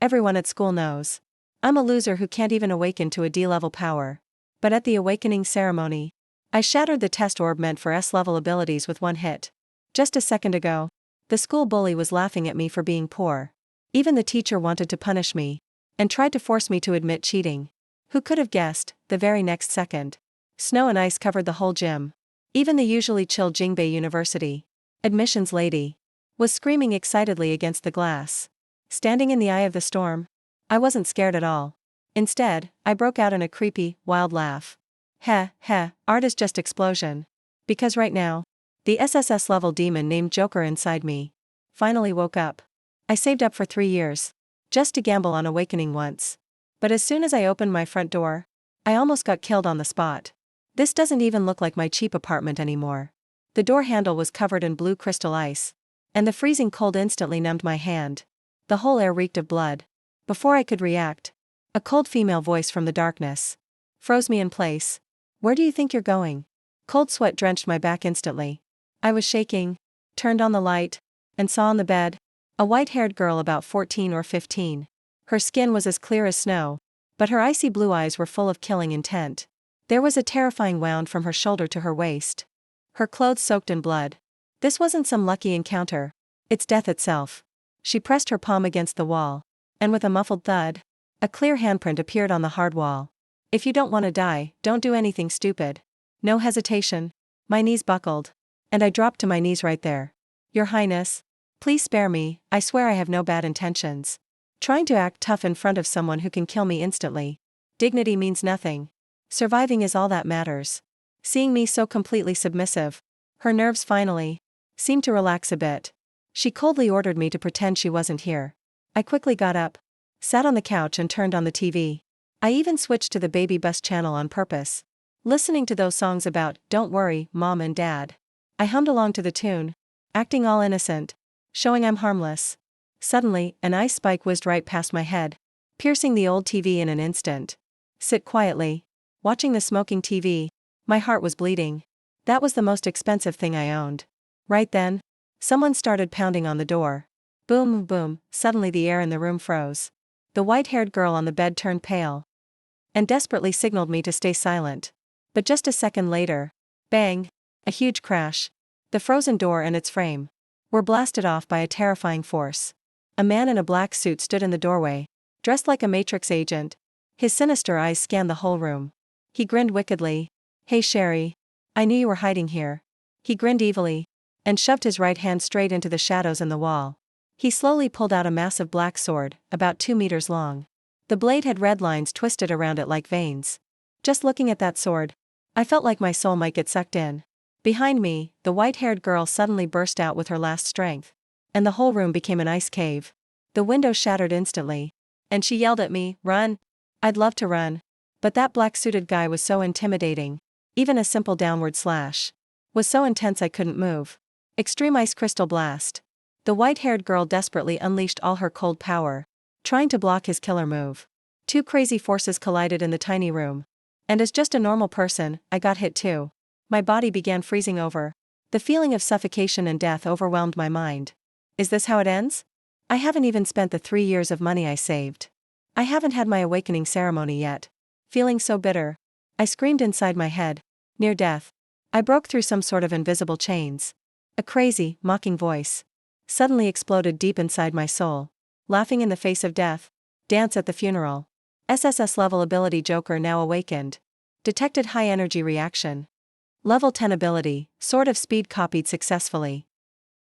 Everyone at school knows. I'm a loser who can't even awaken to a D-level power. But at the awakening ceremony, I shattered the test orb meant for S-level abilities with one hit. Just a second ago, the school bully was laughing at me for being poor. Even the teacher wanted to punish me, and tried to force me to admit cheating. Who could have guessed, the very next second, snow and ice covered the whole gym. Even the usually chill Jingbei University admissions lady was screaming excitedly against the glass. Standing in the eye of the storm, I wasn't scared at all. Instead, I broke out in a creepy, wild laugh. Heh, art is just explosion. Because right now, the SSS level demon named Joker inside me finally woke up. I saved up for 3 years, just to gamble on awakening once. But as soon as I opened my front door, I almost got killed on the spot. This doesn't even look like my cheap apartment anymore. The door handle was covered in blue crystal ice, and the freezing cold instantly numbed my hand. The whole air reeked of blood. Before I could react, a cold female voice from the darkness froze me in place. Where do you think you're going? Cold sweat drenched my back instantly. I was shaking, turned on the light, and saw on the bed a white-haired girl about 14 or 15. Her skin was as clear as snow, but her icy blue eyes were full of killing intent. There was a terrifying wound from her shoulder to her waist. Her clothes soaked in blood. This wasn't some lucky encounter. It's death itself. She pressed her palm against the wall, and with a muffled thud, a clear handprint appeared on the hard wall. If you don't want to die, don't do anything stupid. No hesitation. My knees buckled, and I dropped to my knees right there. Your Highness, please spare me, I swear I have no bad intentions. Trying to act tough in front of someone who can kill me instantly. Dignity means nothing. Surviving is all that matters. Seeing me so completely submissive, her nerves finally seemed to relax a bit. She coldly ordered me to pretend she wasn't here. I quickly got up, sat on the couch and turned on the TV. I even switched to the Baby Bus channel on purpose, listening to those songs about "Don't worry, Mom and Dad." I hummed along to the tune, acting all innocent, showing I'm harmless. Suddenly, an ice spike whizzed right past my head, piercing the old TV in an instant. Sit quietly. Watching the smoking TV, my heart was bleeding. That was the most expensive thing I owned. Right then, someone started pounding on the door. Boom, boom, suddenly the air in the room froze. The white-haired girl on the bed turned pale and desperately signaled me to stay silent. But just a second later, bang, a huge crash. The frozen door and its frame were blasted off by a terrifying force. A man in a black suit stood in the doorway, dressed like a Matrix agent. His sinister eyes scanned the whole room. He grinned wickedly. Hey Sherry. I knew you were hiding here. He grinned evilly, and shoved his right hand straight into the shadows in the wall. He slowly pulled out a massive black sword, about 2 meters long. The blade had red lines twisted around it like veins. Just looking at that sword, I felt like my soul might get sucked in. Behind me, the white-haired girl suddenly burst out with her last strength, and the whole room became an ice cave. The window shattered instantly, and she yelled at me, "Run!" I'd love to run, but that black-suited guy was so intimidating. Even a simple downward slash was so intense I couldn't move. Extreme ice crystal blast. The white-haired girl desperately unleashed all her cold power, trying to block his killer move. 2 crazy forces collided in the tiny room. And as just a normal person, I got hit too. My body began freezing over. The feeling of suffocation and death overwhelmed my mind. Is this how it ends? I haven't even spent the 3 years of money I saved. I haven't had my awakening ceremony yet. Feeling so bitter, I screamed inside my head. Near death, I broke through some sort of invisible chains. A crazy, mocking voice suddenly exploded deep inside my soul. Laughing in the face of death. Dance at the funeral. SSS level ability Joker now awakened. Detected high energy reaction. Level 10 ability, Sword of Speed copied successfully.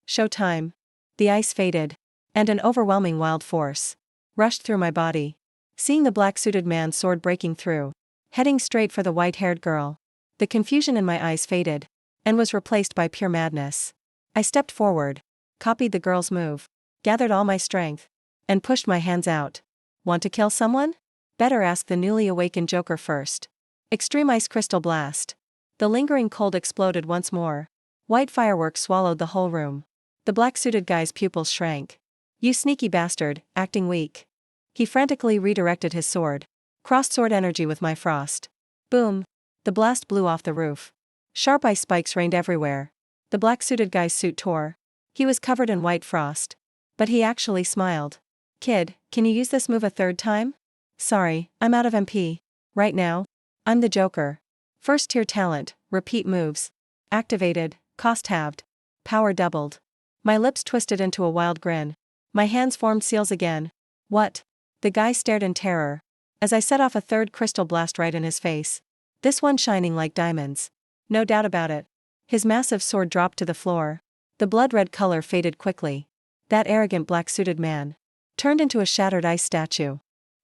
Showtime. The ice faded, and an overwhelming wild force rushed through my body. Seeing the black-suited man's sword breaking through, heading straight for the white-haired girl, the confusion in my eyes faded, and was replaced by pure madness. I stepped forward, copied the girl's move, gathered all my strength, and pushed my hands out. Want to kill someone? Better ask the newly awakened Joker first. Extreme ice crystal blast. The lingering cold exploded once more. White fireworks swallowed the whole room. The black-suited guy's pupils shrank. You sneaky bastard, acting weak. He frantically redirected his sword. Crossed sword energy with my frost. Boom. The blast blew off the roof. Sharp ice spikes rained everywhere. The black-suited guy's suit tore. He was covered in white frost. But he actually smiled. Kid, can you use this move a third time? Sorry, I'm out of MP. Right now? I'm the Joker. First tier talent, repeat moves. Activated, cost halved. Power doubled. My lips twisted into a wild grin. My hands formed seals again. What? The guy stared in terror. As I set off a third crystal blast right in his face. This one shining like diamonds. No doubt about it. His massive sword dropped to the floor. The blood-red color faded quickly. That arrogant black-suited man turned into a shattered ice statue.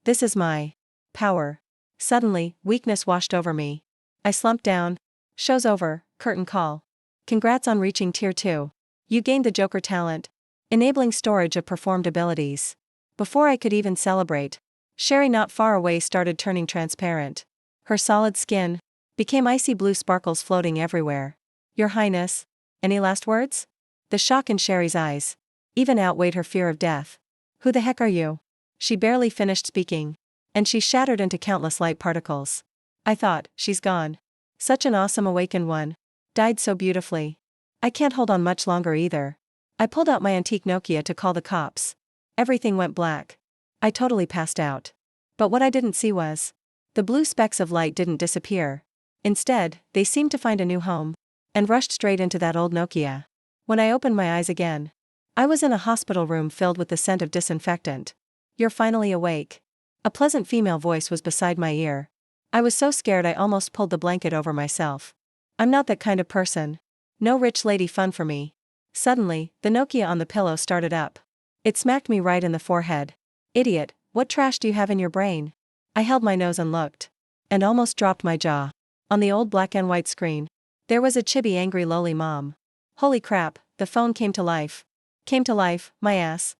This is my power. Suddenly, weakness washed over me. I slumped down. Show's over, curtain call. Congrats on reaching tier 2. You gained the Joker talent, enabling storage of performed abilities. Before I could even celebrate, Sherry not far away started turning transparent. Her solid skin became icy blue sparkles floating everywhere. Your Highness, any last words? The shock in Sherry's eyes even outweighed her fear of death. Who the heck are you? She barely finished speaking, and she shattered into countless light particles. I thought, she's gone. Such an awesome awakened one. Died so beautifully. I can't hold on much longer either. I pulled out my antique Nokia to call the cops. Everything went black. I totally passed out. But what I didn't see was, the blue specks of light didn't disappear. Instead, they seemed to find a new home, and rushed straight into that old Nokia. When I opened my eyes again, I was in a hospital room filled with the scent of disinfectant. You're finally awake. A pleasant female voice was beside my ear. I was so scared I almost pulled the blanket over myself. I'm not that kind of person. No rich lady fun for me. Suddenly, the Nokia on the pillow started up. It smacked me right in the forehead. Idiot, what trash do you have in your brain? I held my nose and looked. And almost dropped my jaw. On the old black and white screen, there was a chibi angry lowly mom. Holy crap, the phone came to life. Came to life, my ass.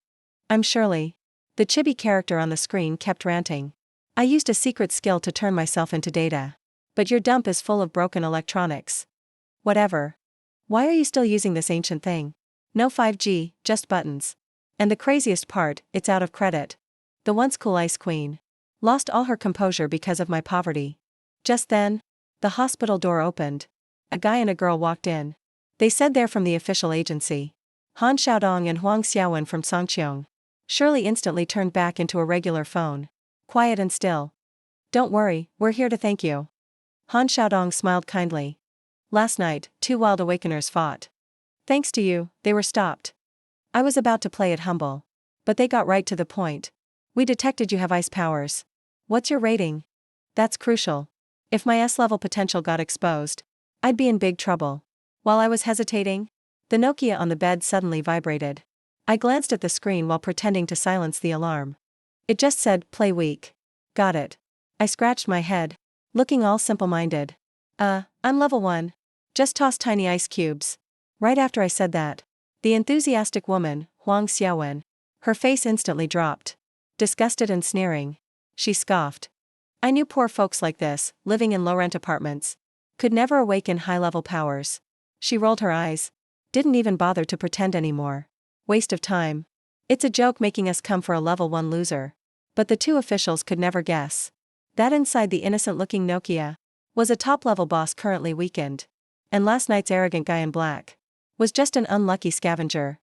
I'm Shirley. The chibi character on the screen kept ranting. I used a secret skill to turn myself into data. But your dump is full of broken electronics. Whatever. Why are you still using this ancient thing? No 5G, just buttons. And the craziest part, it's out of credit. The once cool Ice Queen lost all her composure because of my poverty. Just then, the hospital door opened. A guy and a girl walked in. They said they're from the official agency. Han Xiaodong and Huang Xiaowen from Songqiong. Shirley instantly turned back into a regular phone. Quiet and still. Don't worry, we're here to thank you. Han Xiaodong smiled kindly. Last night, 2 wild awakeners fought. Thanks to you, they were stopped. I was about to play it humble. But they got right to the point. We detected you have ice powers. What's your rating? That's crucial. If my S-level potential got exposed, I'd be in big trouble. While I was hesitating, the Nokia on the bed suddenly vibrated. I glanced at the screen while pretending to silence the alarm. It just said, play weak. Got it. I scratched my head, looking all simple-minded. I'm level 1. Just toss tiny ice cubes. Right after I said that, the enthusiastic woman, Huang Xiaowen, her face instantly dropped. Disgusted and sneering, she scoffed. I knew poor folks like this, living in low-rent apartments, could never awaken high-level powers. She rolled her eyes. Didn't even bother to pretend anymore. Waste of time. It's a joke making us come for a level 1 loser. But the 2 officials could never guess that inside the innocent-looking Nokia was a top-level boss currently weakened. And last night's arrogant guy in black was just an unlucky scavenger.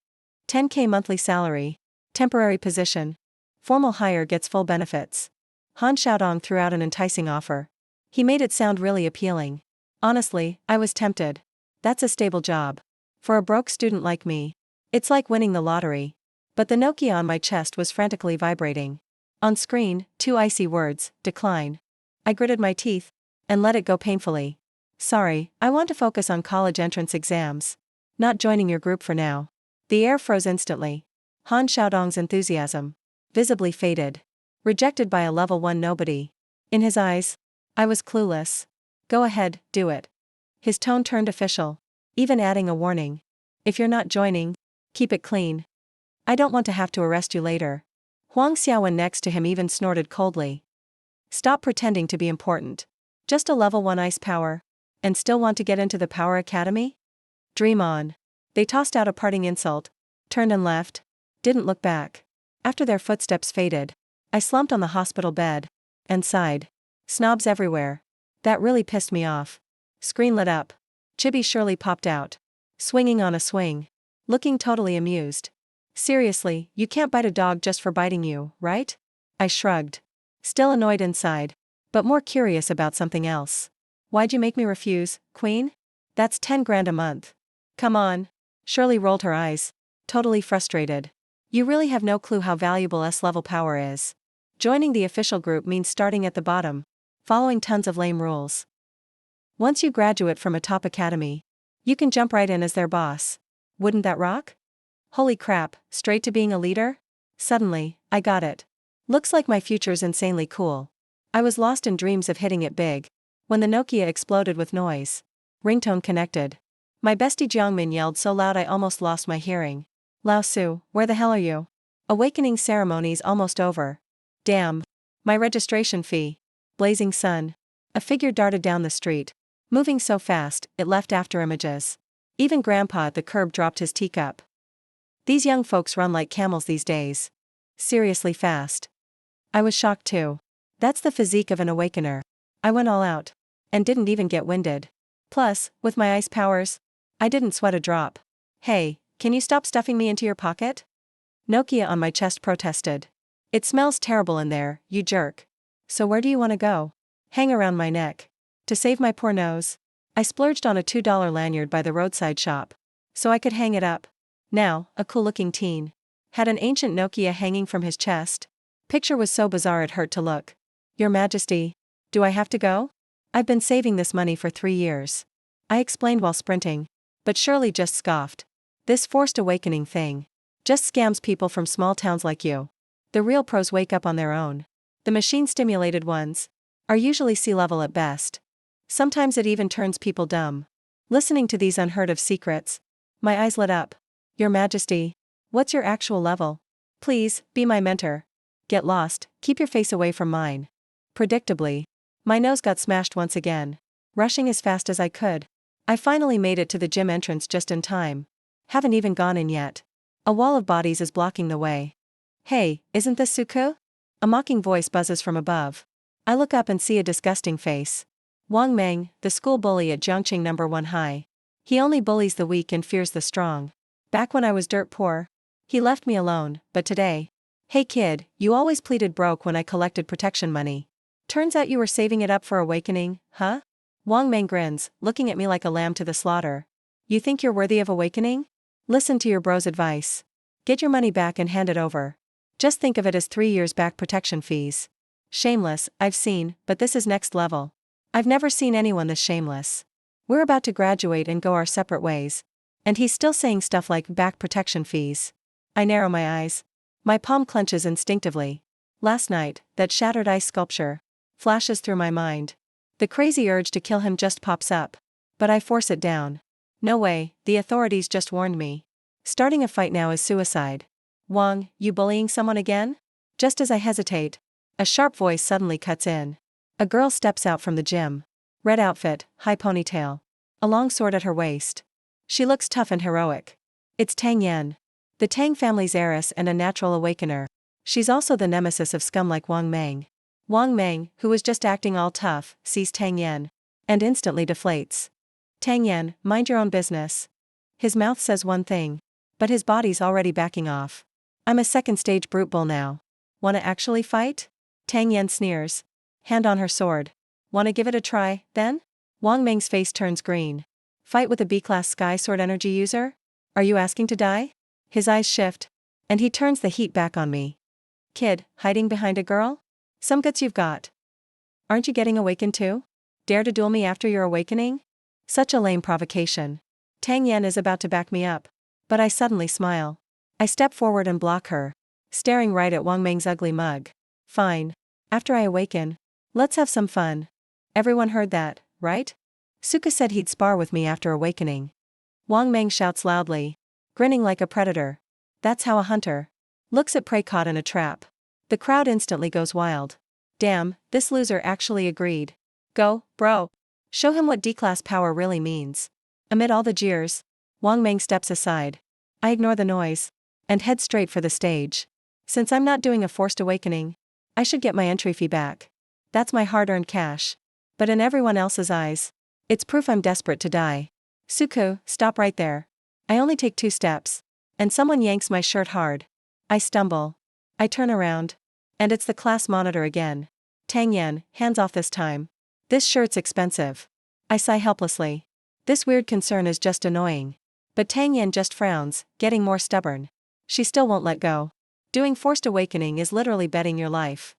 10K monthly salary, temporary position. Formal hire gets full benefits. Han Xiaodong threw out an enticing offer. He made it sound really appealing. Honestly, I was tempted. That's a stable job. For a broke student like me, it's like winning the lottery. But the Nokia on my chest was frantically vibrating. On screen, 2 icy words, decline. I gritted my teeth and let it go painfully. Sorry, I want to focus on college entrance exams. Not joining your group for now. The air froze instantly. Han Xiaodong's enthusiasm visibly faded. Rejected by a level 1 nobody. In his eyes, I was clueless. Go ahead, do it. His tone turned official, even adding a warning. If you're not joining, keep it clean. I don't want to have to arrest you later. Huang Xiaowen next to him even snorted coldly. Stop pretending to be important. Just a level 1 ice power. And still want to get into the Power Academy? Dream on. They tossed out a parting insult, turned and left, didn't look back. After their footsteps faded, I slumped on the hospital bed and sighed. Snobs everywhere. That really pissed me off. Screen lit up. Chibi Shirley popped out, swinging on a swing, looking totally amused. Seriously, you can't bite a dog just for biting you, right? I shrugged. Still annoyed inside, but more curious about something else. Why'd you make me refuse, Queen? That's 10 grand a month. Come on. Shirley rolled her eyes, totally frustrated. You really have no clue how valuable S-level power is. Joining the official group means starting at the bottom, following tons of lame rules. Once you graduate from a top academy, you can jump right in as their boss. Wouldn't that rock? Holy crap, straight to being a leader? Suddenly, I got it. Looks like my future's insanely cool. I was lost in dreams of hitting it big, when the Nokia exploded with noise. Ringtone connected. My bestie Jiangmin yelled so loud I almost lost my hearing. Lao Su, where the hell are you? Awakening ceremony's almost over. Damn. My registration fee. Blazing sun. A figure darted down the street, moving so fast, it left after images. Even Grandpa at the curb dropped his teacup. These young folks run like camels these days. Seriously fast. I was shocked too. That's the physique of an awakener. I went all out. And didn't even get winded. Plus, with my ice powers, I didn't sweat a drop. Hey, can you stop stuffing me into your pocket? Nokia on my chest protested. It smells terrible in there, you jerk. So where do you want to go? Hang around my neck. To save my poor nose, I splurged on a $2 lanyard by the roadside shop, so I could hang it up. Now, a cool-looking teen had an ancient Nokia hanging from his chest. Picture was so bizarre it hurt to look. Your Majesty, do I have to go? I've been saving this money for 3 years. I explained while sprinting, but Shirley just scoffed. This forced awakening thing just scams people from small towns like you. The real pros wake up on their own. The machine-stimulated ones are usually sea level at best. Sometimes it even turns people dumb. Listening to these unheard of secrets, my eyes lit up. Your Majesty, what's your actual level? Please, be my mentor. Get lost, keep your face away from mine. Predictably, my nose got smashed once again. Rushing as fast as I could, I finally made it to the gym entrance just in time. Haven't even gone in yet. A wall of bodies is blocking the way. Hey, isn't this Suku? A mocking voice buzzes from above. I look up and see a disgusting face. Wang Meng, the school bully at Jiangqing No. 1 High. He only bullies the weak and fears the strong. Back when I was dirt poor, he left me alone, but today. Hey kid, you always pleaded broke when I collected protection money. Turns out you were saving it up for awakening, huh? Wang Meng grins, looking at me like a lamb to the slaughter. You think you're worthy of awakening? Listen to your bro's advice. Get your money back and hand it over. Just think of it as 3 years back protection fees. Shameless, I've seen, but this is next level. I've never seen anyone this shameless. We're about to graduate and go our separate ways. And he's still saying stuff like back protection fees. I narrow my eyes. My palm clenches instinctively. Last night, that shattered ice sculpture flashes through my mind. The crazy urge to kill him just pops up. But I force it down. No way, the authorities just warned me. Starting a fight now is suicide. Wang, you bullying someone again? Just as I hesitate, a sharp voice suddenly cuts in. A girl steps out from the gym. Red outfit, high ponytail. A long sword at her waist. She looks tough and heroic. It's Tang Yan. The Tang family's heiress and a natural awakener. She's also the nemesis of scum like Wang Meng. Wang Meng, who was just acting all tough, sees Tang Yan and instantly deflates. Tang Yan, mind your own business. His mouth says one thing, but his body's already backing off. I'm a second stage brute bull now. Wanna actually fight? Tang Yan sneers. Hand on her sword. Wanna give it a try, then? Wang Meng's face turns green. Fight with a B-class sky sword energy user? Are you asking to die? His eyes shift, and he turns the heat back on me. Kid, hiding behind a girl? Some guts you've got. Aren't you getting awakened too? Dare to duel me after your awakening? Such a lame provocation. Tang Yan is about to back me up, but I suddenly smile. I step forward and block her, staring right at Wang Meng's ugly mug. Fine. After I awaken, let's have some fun. Everyone heard that, right? Suka said he'd spar with me after awakening. Wang Meng shouts loudly, grinning like a predator. That's how a hunter looks at prey caught in a trap. The crowd instantly goes wild. Damn, this loser actually agreed. Go, bro. Show him what D-class power really means. Amid all the jeers, Wang Meng steps aside. I ignore the noise and head straight for the stage. Since I'm not doing a forced awakening, I should get my entry fee back. That's my hard-earned cash. But in everyone else's eyes, it's proof I'm desperate to die. Suku, stop right there. I only take 2 steps. and someone yanks my shirt hard. I stumble. I turn around. And it's the class monitor again. Tang Yan, hands off this time. This shirt's expensive. I sigh helplessly. This weird concern is just annoying. But Tang Yan just frowns, getting more stubborn. She still won't let go. Doing forced awakening is literally betting your life.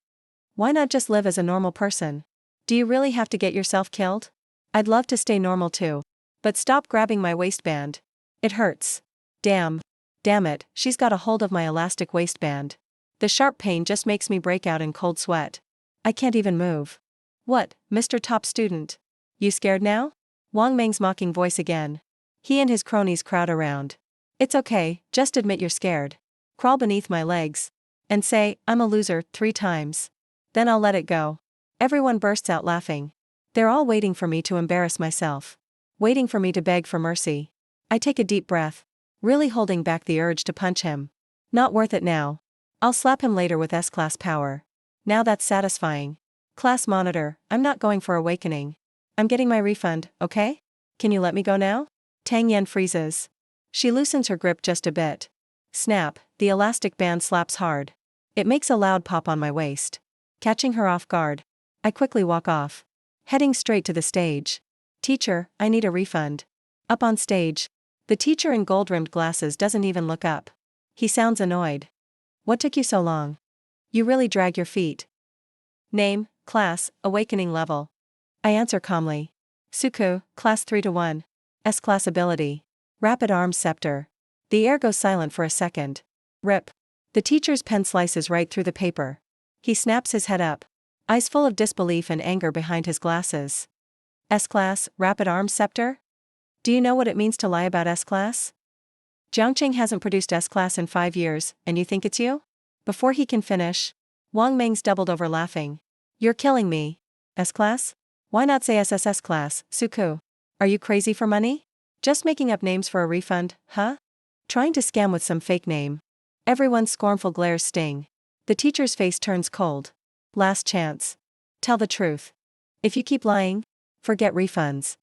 Why not just live as a normal person? Do you really have to get yourself killed? I'd love to stay normal too. But stop grabbing my waistband. It hurts. Damn it, she's got a hold of my elastic waistband. The sharp pain just makes me break out in cold sweat. I can't even move. What, Mr. Top Student? You scared now? Wang Meng's mocking voice again. He and his cronies crowd around. It's okay, just admit you're scared. Crawl beneath my legs. And say, I'm a loser, 3 times. Then I'll let it go. Everyone bursts out laughing. They're all waiting for me to embarrass myself. Waiting for me to beg for mercy. I take a deep breath. Really holding back the urge to punch him. Not worth it now. I'll slap him later with S-class power. Now that's satisfying. Class monitor, I'm not going for awakening. I'm getting my refund, okay? Can you let me go now? Tang Yan freezes. She loosens her grip just a bit. Snap, the elastic band slaps hard. It makes a loud pop on my waist. Catching her off guard. I quickly walk off. Heading straight to the stage. Teacher, I need a refund. Up on stage. The teacher in gold-rimmed glasses doesn't even look up. He sounds annoyed. What took you so long? You really drag your feet. Name, class, awakening level. I answer calmly. Suku, class 3-1. S-class ability. Rapid arms scepter. The air goes silent for a second. Rip. The teacher's pen slices right through the paper. He snaps his head up. Eyes full of disbelief and anger behind his glasses. S-class, rapid arms scepter? Do you know what it means to lie about S-class? Jiangqing hasn't produced S-class in 5 years, and you think it's you? Before he can finish, Wang Meng's doubled over laughing. You're killing me. S-class? Why not say SSS class, Suku? Are you crazy for money? Just making up names for a refund, huh? Trying to scam with some fake name. Everyone's scornful glares sting. The teacher's face turns cold. Last chance. Tell the truth. If you keep lying, forget refunds.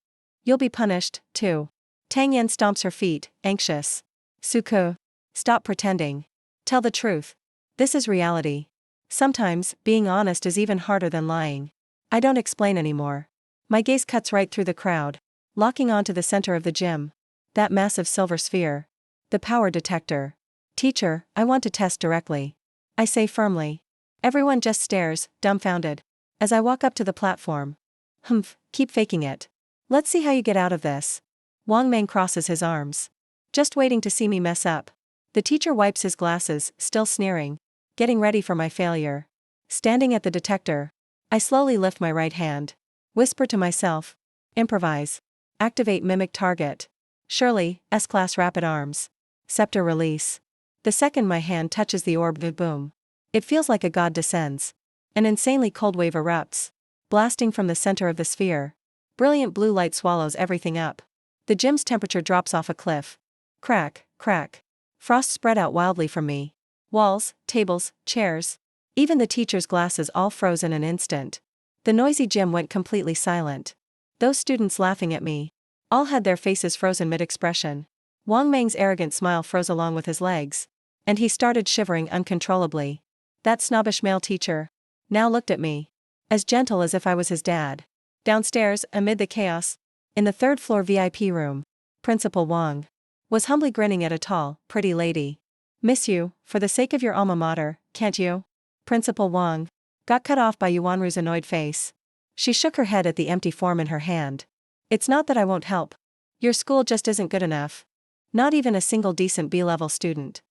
You'll be punished, too. Tang Yan stomps her feet, anxious. Suku. Stop pretending. Tell the truth. This is reality. Sometimes, being honest is even harder than lying. I don't explain anymore. My gaze cuts right through the crowd, locking onto the center of the gym. That massive silver sphere. The power detector. Teacher, I want to test directly. I say firmly. Everyone just stares, dumbfounded. As I walk up to the platform. Humph, keep faking it. Let's see how you get out of this. Wang Meng crosses his arms. Just waiting to see me mess up. The teacher wipes his glasses, still sneering. Getting ready for my failure. Standing at the detector. I slowly lift my right hand. Whisper to myself. Improvise. Activate mimic target. Surely, S-class rapid arms. Scepter release. The second my hand touches the orb, boom. It feels like a god descends. An insanely cold wave erupts. Blasting from the center of the sphere. Brilliant blue light swallows everything up. The gym's temperature drops off a cliff. Crack, crack. Frost spread out wildly from me. Walls, tables, chairs. Even the teacher's glasses all froze in an instant. The noisy gym went completely silent. Those students laughing at me. All had their faces frozen mid-expression. Wang Meng's arrogant smile froze along with his legs. And he started shivering uncontrollably. That snobbish male teacher now looked at me. As gentle as if I was his dad. Downstairs, amid the chaos, in the 3rd floor VIP room, Principal Wang was humbly grinning at a tall, pretty lady. Miss you, for the sake of your alma mater, can't you? Principal Wang got cut off by Yuanru's annoyed face. She shook her head at the empty form in her hand. It's not that I won't help. Your school just isn't good enough. Not even a single decent B-level student.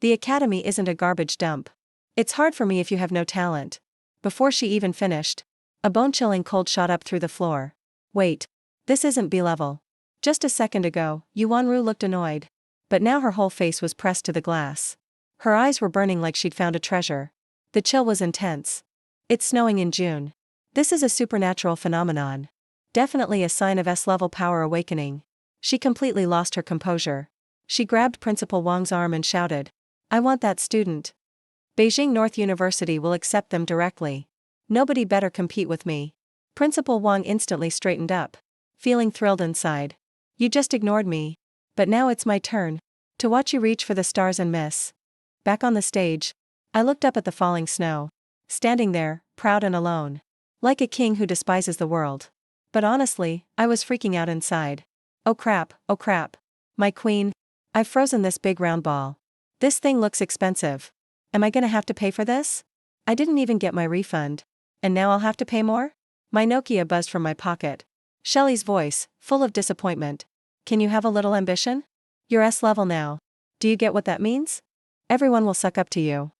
The academy isn't a garbage dump. It's hard for me if you have no talent. Before she even finished, a bone-chilling cold shot up through the floor. Wait. This isn't B-level. Just a second ago, Yuanru looked annoyed. But now her whole face was pressed to the glass. Her eyes were burning like she'd found a treasure. The chill was intense. It's snowing in June. This is a supernatural phenomenon. Definitely a sign of S-level power awakening. She completely lost her composure. She grabbed Principal Wang's arm and shouted, I want that student. Beijing North University will accept them directly. Nobody better compete with me. Principal Wang instantly straightened up. Feeling thrilled inside. You just ignored me. But now it's my turn. To watch you reach for the stars and miss. Back on the stage, I looked up at the falling snow. Standing there, proud and alone. Like a king who despises the world. But honestly, I was freaking out inside. Oh crap, oh crap. My queen. I've frozen this big round ball. This thing looks expensive. Am I gonna have to pay for this? I didn't even get my refund. And now I'll have to pay more? My Nokia buzzed from my pocket. Shelly's voice, full of disappointment. Can you have a little ambition? You're S level now. Do you get what that means? Everyone will suck up to you.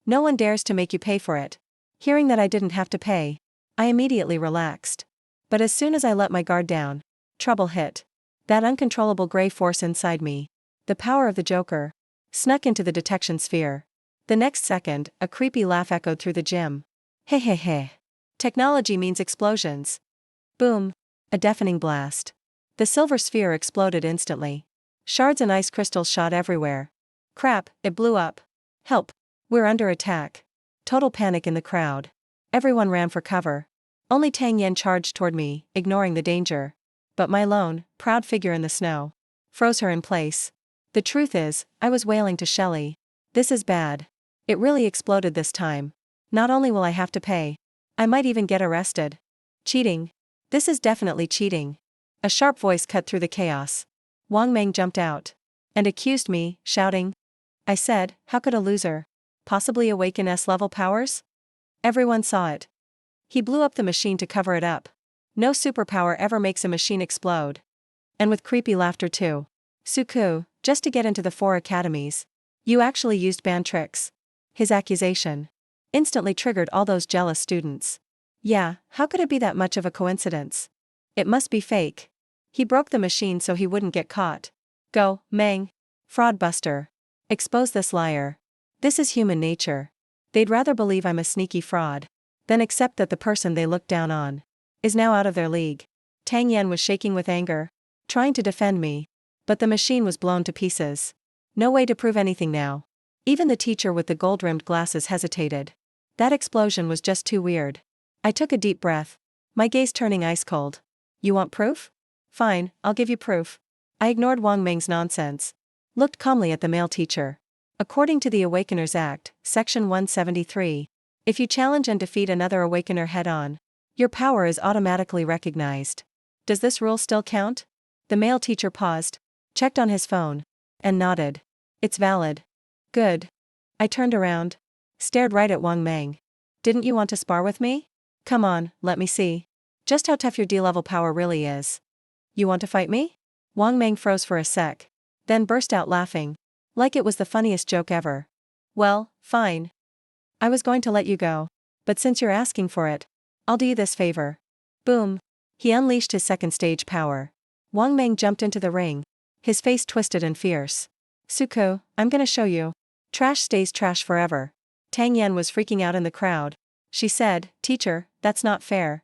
No one dares to make you pay for it. Hearing that I didn't have to pay, I immediately relaxed. But as soon as I let my guard down, trouble hit. That uncontrollable gray force inside me, the power of the Joker, snuck into the detection sphere. The next second, a creepy laugh echoed through the gym. Hey hey hey. Technology means explosions. Boom. A deafening blast. The silver sphere exploded instantly. Shards and ice crystals shot everywhere. Crap, it blew up. Help. We're under attack. Total panic in the crowd. Everyone ran for cover. Only Tang Yen charged toward me, ignoring the danger. But my lone, proud figure in the snow froze her in place. The truth is, I was wailing to Shelly. This is bad. It really exploded this time. Not only will I have to pay, I might even get arrested. Cheating. This is definitely cheating. A sharp voice cut through the chaos. Wang Meng jumped out and accused me, shouting. I said, how could a loser possibly awaken S-level powers? Everyone saw it. He blew up the machine to cover it up. No superpower ever makes a machine explode. And with creepy laughter too. Suku, just to get into the 4 academies. You actually used band tricks. His accusation instantly triggered all those jealous students. Yeah, how could it be that much of a coincidence? It must be fake. He broke the machine so he wouldn't get caught. Go, Meng. Fraud buster. Expose this liar. This is human nature. They'd rather believe I'm a sneaky fraud than accept that the person they look down on is now out of their league. Tang Yen was shaking with anger, trying to defend me. But the machine was blown to pieces. No way to prove anything now. Even the teacher with the gold-rimmed glasses hesitated. That explosion was just too weird. I took a deep breath, my gaze turning ice cold. You want proof? Fine, I'll give you proof. I ignored Wang Meng's nonsense. Looked calmly at the male teacher. According to the Awakeners Act, Section 173, if you challenge and defeat another Awakener head-on, your power is automatically recognized. Does this rule still count? The male teacher paused, checked on his phone, and nodded. It's valid. Good. I turned around, stared right at Wang Meng. Didn't you want to spar with me? Come on, let me see just how tough your D-level power really is. You want to fight me? Wang Meng froze for a sec, then burst out laughing, like it was the funniest joke ever. Well, fine. I was going to let you go, but since you're asking for it, I'll do you this favor. Boom. He unleashed his second stage power. Wang Meng jumped into the ring, his face twisted and fierce. Suko, I'm gonna show you. Trash stays trash forever. Tang Yen was freaking out in the crowd. She said, Teacher, that's not fair.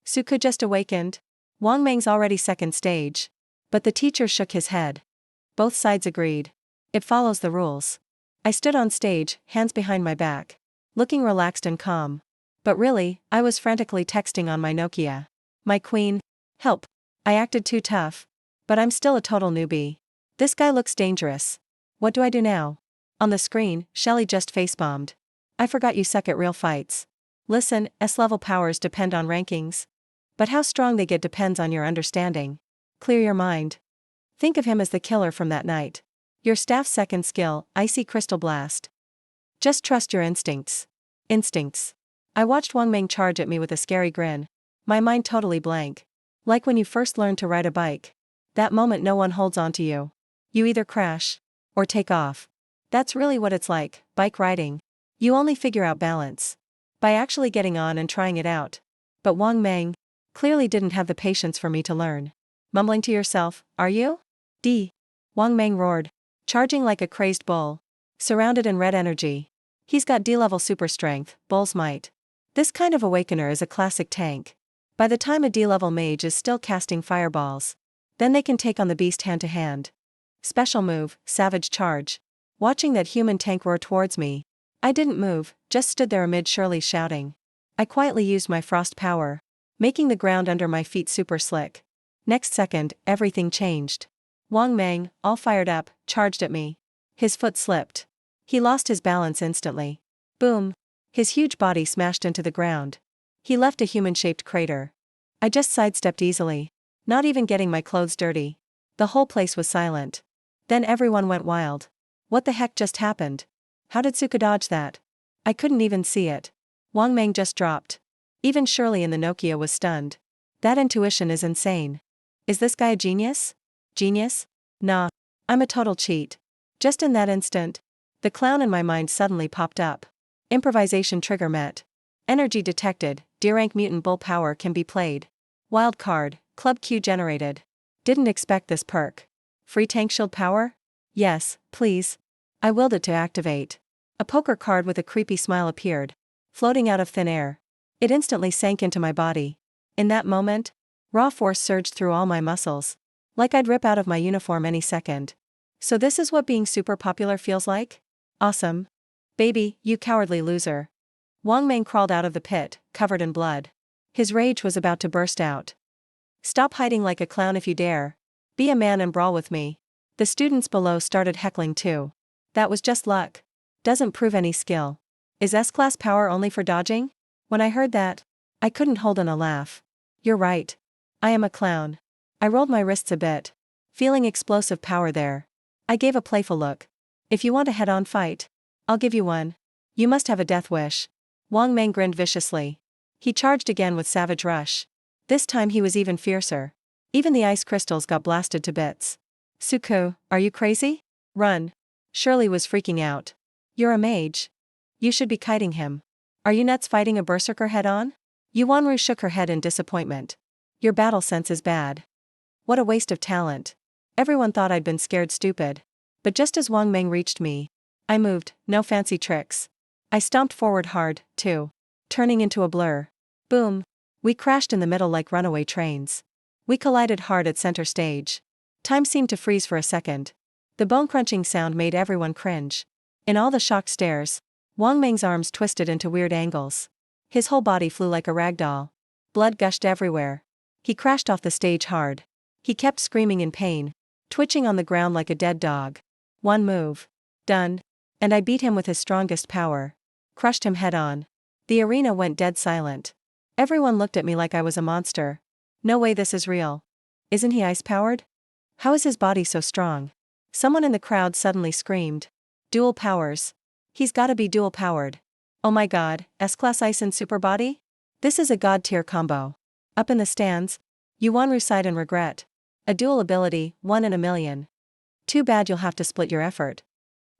Suko just awakened. Wang Meng's already second stage. But the teacher shook his head. Both sides agreed. It follows the rules. I stood on stage, hands behind my back, looking relaxed and calm. But really, I was frantically texting on my Nokia. My queen. Help. I acted too tough. But I'm still a total newbie. This guy looks dangerous. What do I do now? On the screen, Shelly just face-bombed. I forgot you suck at real fights. Listen, S-level powers depend on rankings. But how strong they get depends on your understanding. Clear your mind. Think of him as the killer from that night. Your staff's second skill, Icy Crystal Blast. Just trust your instincts. Instincts. I watched Wang Meng charge at me with a scary grin. My mind totally blank. Like when you first learned to ride a bike. That moment no one holds on to you. You either crash or take off. That's really what it's like, bike riding. You only figure out balance by actually getting on and trying it out. But Wang Meng clearly didn't have the patience for me to learn. Mumbling to yourself, are you? D. Wang Meng roared, charging like a crazed bull, surrounded in red energy. He's got D-level super strength, bull's might. This kind of awakener is a classic tank. By the time a D-level mage is still casting fireballs, then they can take on the beast hand to hand. Special move, savage charge. Watching that human tank roar towards me, I didn't move, just stood there amid Shirley shouting. I quietly used my frost power, making the ground under my feet super slick. Next second, everything changed. Wang Meng, all fired up, charged at me. His foot slipped. He lost his balance instantly. Boom. His huge body smashed into the ground. He left a human-shaped crater. I just sidestepped easily, not even getting my clothes dirty. The whole place was silent. Then everyone went wild. What the heck just happened? How did Suka dodge that? I couldn't even see it. Wang Meng just dropped. Even Shirley in the Nokia was stunned. That intuition is insane. Is this guy a genius? Genius? Nah. I'm a total cheat. Just in that instant, the clown in my mind suddenly popped up. Improvisation trigger met. Energy detected, D-rank mutant bull power can be played. Wild card, club Q generated. Didn't expect this perk. Free tank shield power? Yes, please. I willed it to activate. A poker card with a creepy smile appeared, floating out of thin air. It instantly sank into my body. In that moment, raw force surged through all my muscles, like I'd rip out of my uniform any second. So this is what being super popular feels like? Awesome. Baby, you cowardly loser. Wang Meng crawled out of the pit, covered in blood. His rage was about to burst out. Stop hiding like a clown if you dare. Be a man and brawl with me. The students below started heckling too. That was just luck. Doesn't prove any skill. Is S-class power only for dodging? When I heard that, I couldn't hold in a laugh. You're right. I am a clown. I rolled my wrists a bit, feeling explosive power there. I gave a playful look. If you want a head-on fight, I'll give you one. You must have a death wish. Wang Meng grinned viciously. He charged again with savage rush. This time he was even fiercer. Even the ice crystals got blasted to bits. Suku, are you crazy? Run. Shirley was freaking out. You're a mage. You should be kiting him. Are you nuts fighting a berserker head-on? Yuanru shook her head in disappointment. Your battle sense is bad. What a waste of talent. Everyone thought I'd been scared stupid. But just as Wang Meng reached me, I moved, no fancy tricks. I stomped forward hard, too. Turning into a blur. Boom. We crashed in the middle like runaway trains. We collided hard at center stage. Time seemed to freeze for a second. The bone-crunching sound made everyone cringe. In all the shocked stares, Wang Meng's arms twisted into weird angles. His whole body flew like a rag doll. Blood gushed everywhere. He crashed off the stage hard. He kept screaming in pain, twitching on the ground like a dead dog. One move. Done. And I beat him with his strongest power. Crushed him head-on. The arena went dead silent. Everyone looked at me like I was a monster. No way this is real. Isn't he ice-powered? How is his body so strong? Someone in the crowd suddenly screamed. Dual powers. He's gotta be dual-powered. Oh my god, S-class ice and super body? This is a god-tier combo. Up in the stands, Yuanru sighed in regret. A dual ability, 1 in a million. Too bad you'll have to split your effort.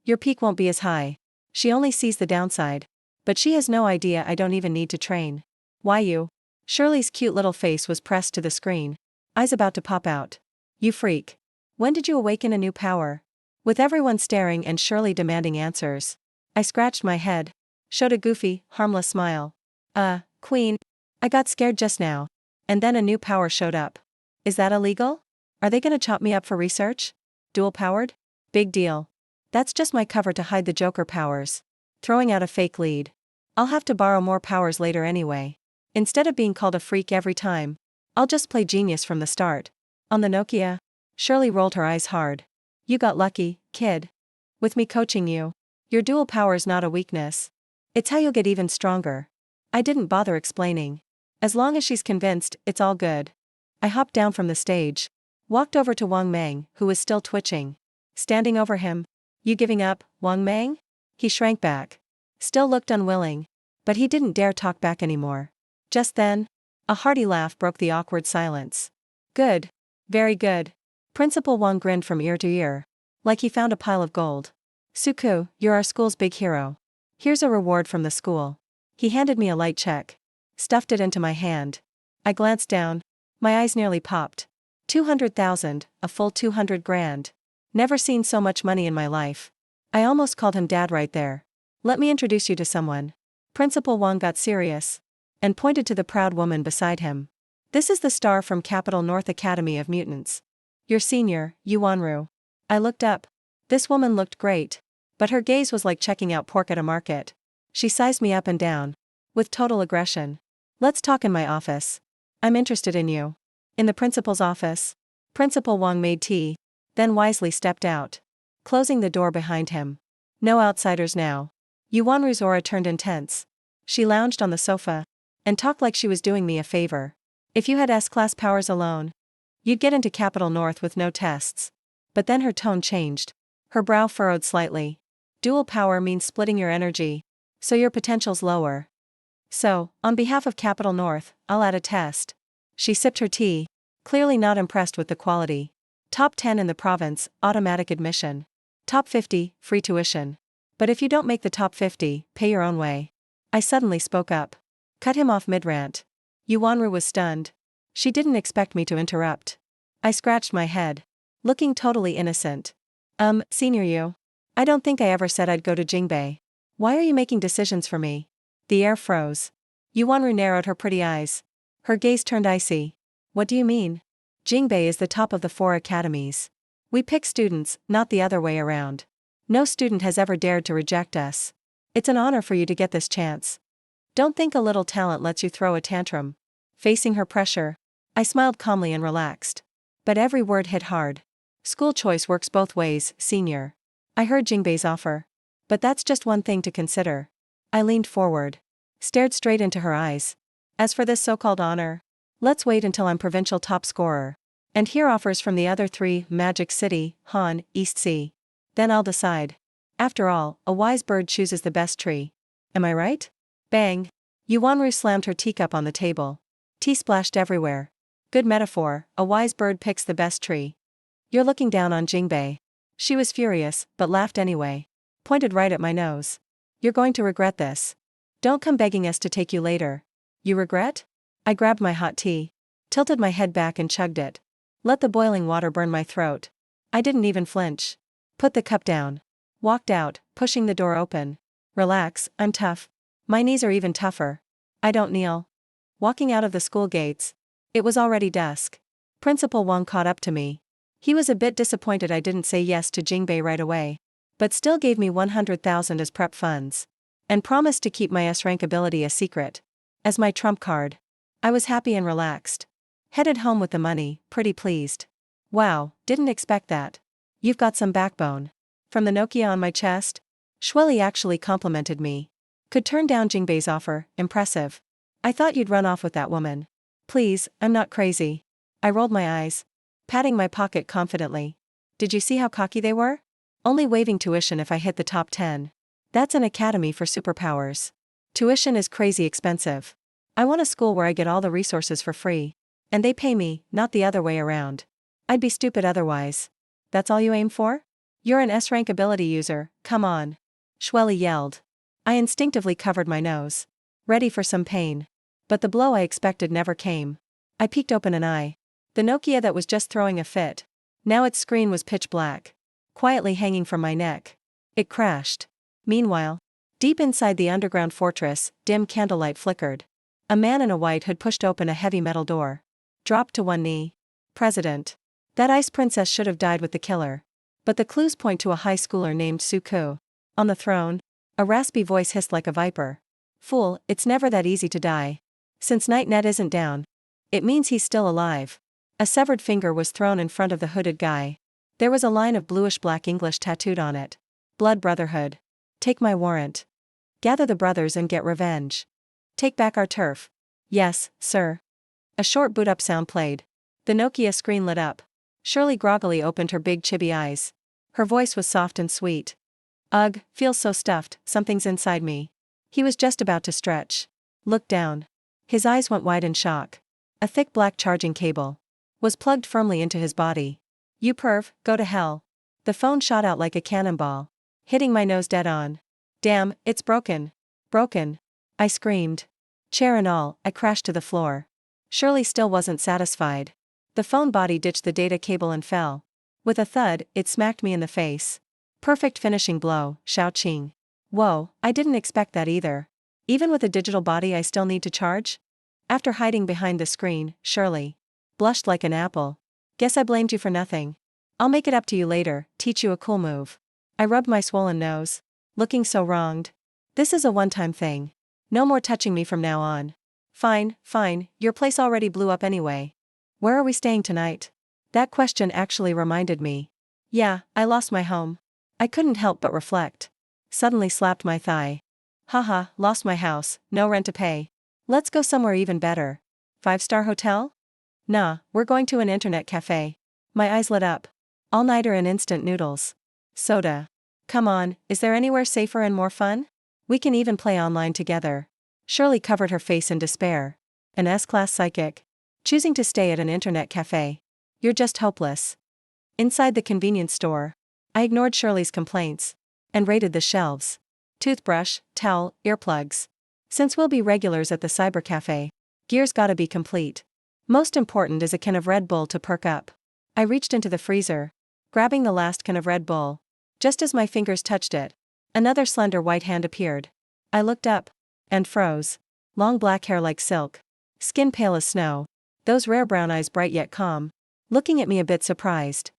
Your peak won't be as high. She only sees the downside. But she has no idea I don't even need to train. Why you? Shirley's cute little face was pressed to the screen, eyes about to pop out. You freak. When did you awaken a new power? With everyone staring and Shirley demanding answers, I scratched my head, showed a goofy, harmless smile. Queen. I got scared just now. And then a new power showed up. Is that illegal? Are they gonna chop me up for research? Dual-powered? Big deal. That's just my cover to hide the Joker powers. Throwing out a fake lead. I'll have to borrow more powers later anyway. Instead of being called a freak every time, I'll just play genius from the start. On the Nokia, Shirley rolled her eyes hard. You got lucky, kid. With me coaching you. Your dual power's not a weakness. It's how you'll get even stronger. I didn't bother explaining. As long as she's convinced, it's all good. I hopped down from the stage. Walked over to Wang Meng, who was still twitching. Standing over him. You giving up, Wang Meng? He shrank back. Still looked unwilling. But he didn't dare talk back anymore. Just then, a hearty laugh broke the awkward silence. Good. Very good. Principal Wang grinned from ear to ear. Like he found a pile of gold. Suku, you're our school's big hero. Here's a reward from the school. He handed me a light check. Stuffed it into my hand. I glanced down. My eyes nearly popped. 200,000, a full 200 grand. Never seen so much money in my life. I almost called him dad right there. Let me introduce you to someone. Principal Wang got serious. And pointed to the proud woman beside him. This is the star from Capital North Academy of Mutants. Your senior, Yuanru. I looked up. This woman looked great. But her gaze was like checking out pork at a market. She sized me up and down. With total aggression. Let's talk in my office. I'm interested in you. In the principal's office. Principal Wang made tea. then wisely stepped out, closing the door behind him. No outsiders now. Yuanru's aura turned intense. She lounged on the sofa and talked like she was doing me a favor. If you had S-class powers alone, you'd get into Capital North with no tests. But then her tone changed. Her brow furrowed slightly. Dual power means splitting your energy, so your potential's lower. So, on behalf of Capital North, I'll add a test. She sipped her tea, clearly not impressed with the quality. Top 10 in the province, automatic admission. Top 50, free tuition. But if you don't make the top 50, pay your own way. I suddenly spoke up. Cut him off mid-rant. Yuanru was stunned. She didn't expect me to interrupt. I scratched my head, looking totally innocent. Senior you. I don't think I ever said I'd go to Jingbei. Why are you making decisions for me? The air froze. Yuanru narrowed her pretty eyes. Her gaze turned icy. What do you mean? Jingbei is the top of the 4 academies. We pick students, not the other way around. No student has ever dared to reject us. It's an honor for you to get this chance. Don't think a little talent lets you throw a tantrum. Facing her pressure, I smiled calmly and relaxed. But every word hit hard. School choice works both ways, senior. I heard Jingbei's offer. But that's just one thing to consider. I leaned forward, stared straight into her eyes. As for this so-called honor, let's wait until I'm provincial top scorer and hear offers from the other 3, Magic City, Han, East Sea. Then I'll decide. After all, a wise bird chooses the best tree. Am I right? Bang! Yuanru slammed her teacup on the table. Tea splashed everywhere. Good metaphor, a wise bird picks the best tree. You're looking down on Jingbei. She was furious, but laughed anyway. Pointed right at my nose. You're going to regret this. Don't come begging us to take you later. You regret? I grabbed my hot tea, tilted my head back and chugged it. Let the boiling water burn my throat. I didn't even flinch. Put the cup down. Walked out, pushing the door open. Relax, I'm tough. My knees are even tougher. I don't kneel. Walking out of the school gates. It was already dusk. Principal Wang caught up to me. He was a bit disappointed I didn't say yes to Jingbei right away, but still gave me 100,000 as prep funds. And promised to keep my S-rank ability a secret. As my trump card. I was happy and relaxed. Headed home with the money, pretty pleased. Wow, didn't expect that. You've got some backbone. From the Nokia on my chest? Shueli actually complimented me. Could turn down Jingbei's offer, impressive. I thought you'd run off with that woman. Please, I'm not crazy. I rolled my eyes, patting my pocket confidently. Did you see how cocky they were? Only waiving tuition if I hit the top 10. That's an academy for superpowers. Tuition is crazy expensive. I want a school where I get all the resources for free. And they pay me, not the other way around. I'd be stupid otherwise. That's all you aim for? You're an S-rank ability user, come on. Shueli yelled. I instinctively covered my nose, ready for some pain. But the blow I expected never came. I peeked open an eye. The Nokia that was just throwing a fit. Now its screen was pitch black, quietly hanging from my neck. It crashed. Meanwhile, deep inside the underground fortress, dim candlelight flickered. A man in a white hood pushed open a heavy metal door. Dropped to one knee. President. That ice princess should have died with the killer. But the clues point to a high schooler named Suku. On the throne, a raspy voice hissed like a viper. Fool, it's never that easy to die. Since Night Net isn't down, it means he's still alive. A severed finger was thrown in front of the hooded guy. There was a line of bluish-black English tattooed on it. Blood Brotherhood. Take my warrant. Gather the brothers and get revenge. Take back our turf. Yes, sir. A short boot-up sound played. The Nokia screen lit up. Shirley groggily opened her big chibi eyes. Her voice was soft and sweet. Ugh, feels so stuffed, something's inside me. He was just about to stretch. Looked down. His eyes went wide in shock. A thick black charging cable was plugged firmly into his body. You perv, go to hell. The phone shot out like a cannonball, hitting my nose dead on. Damn, it's broken. Broken. I screamed. Chair and all, I crashed to the floor. Shirley still wasn't satisfied. The phone body ditched the data cable and fell. With a thud, it smacked me in the face. Perfect finishing blow, Shao Qing. Whoa, I didn't expect that either. Even with a digital body I still need to charge? After hiding behind the screen, Shirley blushed like an apple. Guess I blamed you for nothing. I'll make it up to you later, teach you a cool move. I rubbed my swollen nose, looking so wronged. This is a one-time thing. No more touching me from now on. Fine, fine, your place already blew up anyway. Where are we staying tonight? That question actually reminded me. Yeah, I lost my home. I couldn't help but reflect. Suddenly slapped my thigh. Haha, lost my house, no rent to pay. Let's go somewhere even better. 5-star hotel? Nah, we're going to an internet cafe. My eyes lit up. All-nighter and instant noodles. Soda. Come on, is there anywhere safer and more fun? We can even play online together. Shirley covered her face in despair. An S-class psychic. Choosing to stay at an internet cafe. You're just hopeless. Inside the convenience store, I ignored Shirley's complaints and raided the shelves. Toothbrush, towel, earplugs. Since we'll be regulars at the cyber cafe, gear's gotta be complete. Most important is a can of Red Bull to perk up. I reached into the freezer, grabbing the last can of Red Bull. Just as my fingers touched it, another slender white hand appeared. I looked up and froze. Long black hair like silk, skin pale as snow, those rare brown eyes bright yet calm, looking at me a bit surprised.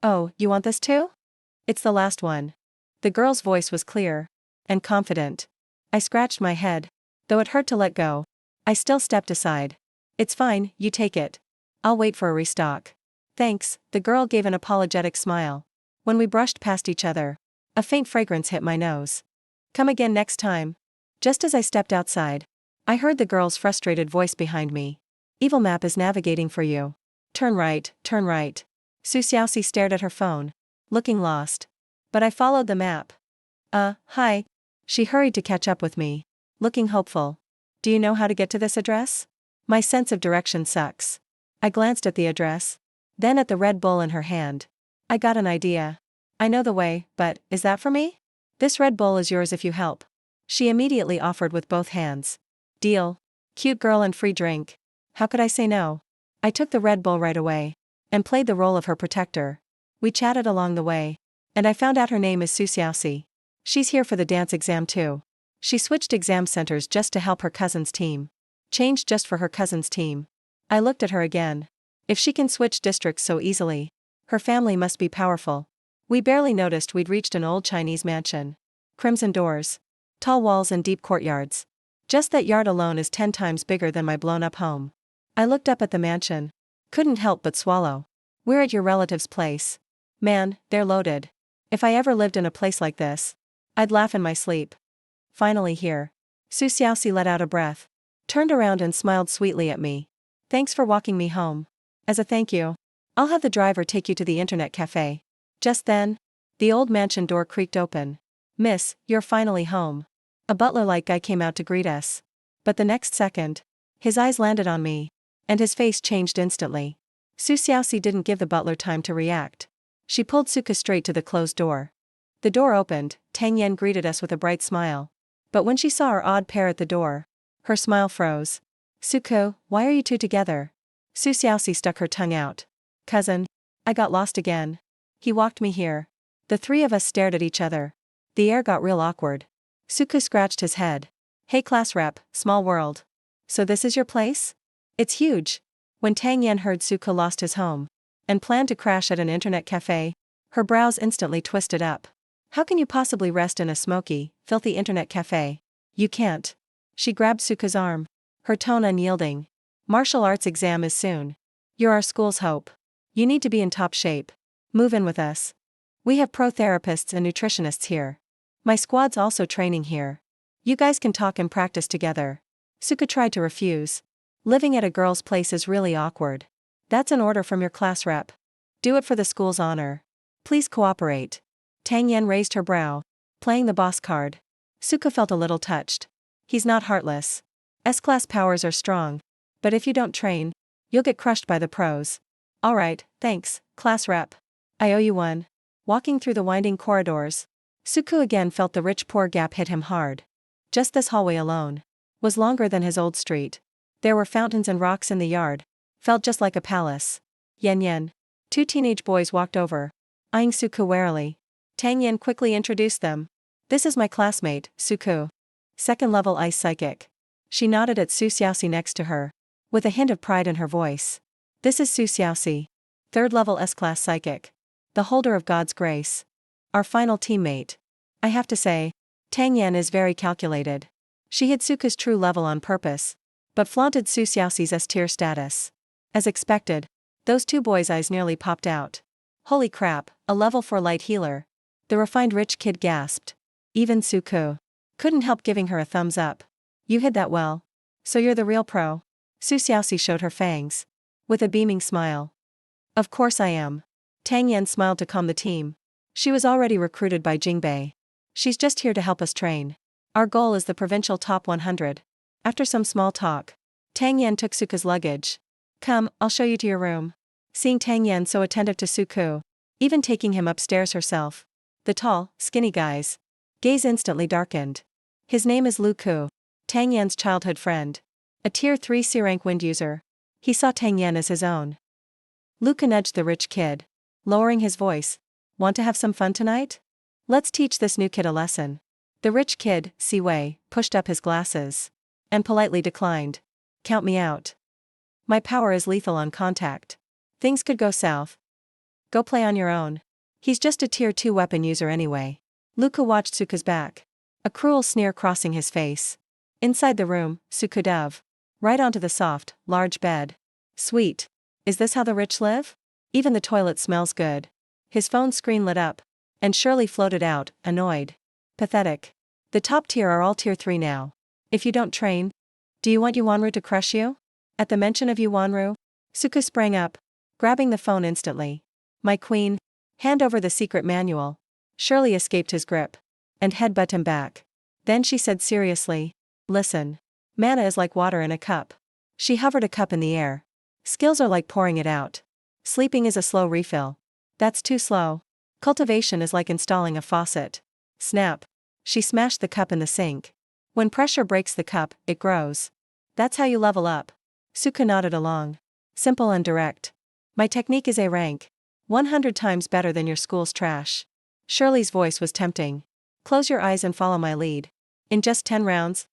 Oh, you want this too? It's the last one. The girl's voice was clear and confident. I scratched my head. Though it hurt to let go, I still stepped aside. It's fine, you take it. I'll wait for a restock. Thanks, the girl gave an apologetic smile. When we brushed past each other, a faint fragrance hit my nose. Come again next time. Just as I stepped outside, I heard the girl's frustrated voice behind me. Evil map is navigating for you. Turn right, turn right. Su Xiaoxi stared at her phone, looking lost. But I followed the map. Hi. She hurried to catch up with me, looking hopeful. Do you know how to get to this address? My sense of direction sucks. I glanced at the address, then at the Red Bull in her hand. I got an idea. I know the way, but, is that for me? This Red Bull is yours if you help. She immediately offered with both hands. Deal. Cute girl and free drink. How could I say no? I took the Red Bull right away, and played the role of her protector. We chatted along the way, and I found out her name is Su Xiaoxi. She's here for the dance exam too. She switched exam centers just to help her cousin's team. Changed just for her cousin's team. I looked at her again. If she can switch districts so easily, her family must be powerful. We barely noticed we'd reached an old Chinese mansion. Crimson doors, tall walls and deep courtyards. Just that yard alone is 10 times bigger than my blown-up home. I looked up at the mansion. Couldn't help but swallow. We're at your relative's place. Man, they're loaded. If I ever lived in a place like this, I'd laugh in my sleep. Finally here. Su Xiaoxi let out a breath, turned around and smiled sweetly at me. Thanks for walking me home. As a thank you, I'll have the driver take you to the internet cafe. Just then, the old mansion door creaked open. Miss, you're finally home. A butler-like guy came out to greet us. But the next second, his eyes landed on me, and his face changed instantly. Su Xiaoxi didn't give the butler time to react. She pulled Suka straight to the closed door. The door opened, Tang Yan greeted us with a bright smile. But when she saw our odd pair at the door, her smile froze. Suko, why are you two together? Su Xiaoxi stuck her tongue out. Cousin, I got lost again. He walked me here. The three of us stared at each other. The air got real awkward. Suku scratched his head. Hey class rep, small world. So this is your place? It's huge. When Tang Yan heard Suku lost his home and planned to crash at an internet cafe, her brows instantly twisted up. How can you possibly rest in a smoky, filthy internet cafe? You can't. She grabbed Suka's arm, her tone unyielding. Martial arts exam is soon. You're our school's hope. You need to be in top shape. Move in with us. We have pro therapists and nutritionists here. My squad's also training here. You guys can talk and practice together. Suka tried to refuse. Living at a girl's place is really awkward. That's an order from your class rep. Do it for the school's honor. Please cooperate. Tang Yan raised her brow, playing the boss card. Suka felt a little touched. He's not heartless. S-class powers are strong. But if you don't train, you'll get crushed by the pros. Alright, thanks, class rep. I owe you one. Walking through the winding corridors, Suku again felt the rich-poor gap hit him hard. Just this hallway alone was longer than his old street. There were fountains and rocks in the yard. Felt just like a palace. Yen Yen. 2 teenage boys walked over, eyeing Suku warily. Tang Yan quickly introduced them. This is my classmate, Suku. Second-level ice psychic. She nodded at Su Xiaoxi next to her, with a hint of pride in her voice. This is Su Xiaoxi. Third-level S-class psychic. The holder of God's grace. Our final teammate. I have to say, Tang Yan is very calculated. She hid Suka's true level on purpose, but flaunted Su Xiaoxi's S-tier status. As expected, those two boys' eyes nearly popped out. Holy crap, a level 4 light healer. The refined rich kid gasped. Even Suku couldn't help giving her a thumbs up. You hid that well. So you're the real pro. Su Xiaoxi showed her fangs. With a beaming smile. Of course I am. Tang Yan smiled to calm the team. She was already recruited by Jingbei. She's just here to help us train. Our goal is the provincial top 100. After some small talk, Tang Yan took Suku's luggage. Come, I'll show you to your room. Seeing Tang Yan so attentive to Suku, even taking him upstairs herself, the tall, skinny guy's gaze instantly darkened. His name is Lu Ku, Tang Yan's childhood friend. A tier 3 C-rank wind user. He saw Tang Yan as his own. Lu Ku nudged the rich kid, lowering his voice. Want to have some fun tonight? Let's teach this new kid a lesson. The rich kid, Si Wei, pushed up his glasses and politely declined. Count me out. My power is lethal on contact. Things could go south. Go play on your own. He's just a tier 2 weapon user anyway. Lu Ku watched Suku's back, a cruel sneer crossing his face. Inside the room, Suku dove right onto the soft, large bed. Sweet. Is this how the rich live? Even the toilet smells good. His phone screen lit up, and Shirley floated out, annoyed. Pathetic. The top tier are all tier 3 now. If you don't train, do you want Yuanru to crush you? At the mention of Yuanru, Suku sprang up, grabbing the phone instantly. My queen, hand over the secret manual. Shirley escaped his grip and headbutt him back. Then she said seriously, listen. Mana is like water in a cup. She hovered a cup in the air. Skills are like pouring it out. Sleeping is a slow refill. That's too slow. Cultivation is like installing a faucet. Snap. She smashed the cup in the sink. When pressure breaks the cup, it grows. That's how you level up. Suku nodded along. Simple and direct. My technique is A rank. 100 times better than your school's trash. Shirley's voice was tempting. Close your eyes and follow my lead. In just 10 rounds,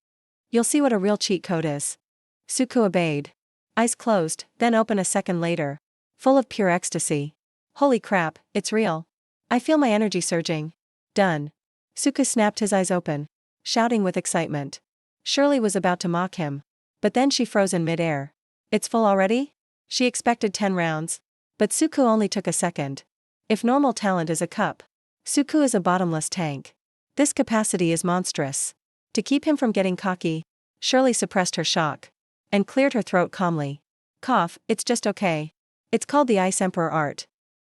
you'll see what a real cheat code is. Suku obeyed. Eyes closed, then open a second later. Full of pure ecstasy. Holy crap, it's real. I feel my energy surging. Done. Suku snapped his eyes open, shouting with excitement. Shirley was about to mock him, but then she froze in midair. It's full already? She expected 10 rounds, but Suku only took a second. If normal talent is a cup, Suku is a bottomless tank. This capacity is monstrous. To keep him from getting cocky, Shirley suppressed her shock and cleared her throat calmly. Cough, it's just okay. It's called the Ice Emperor art.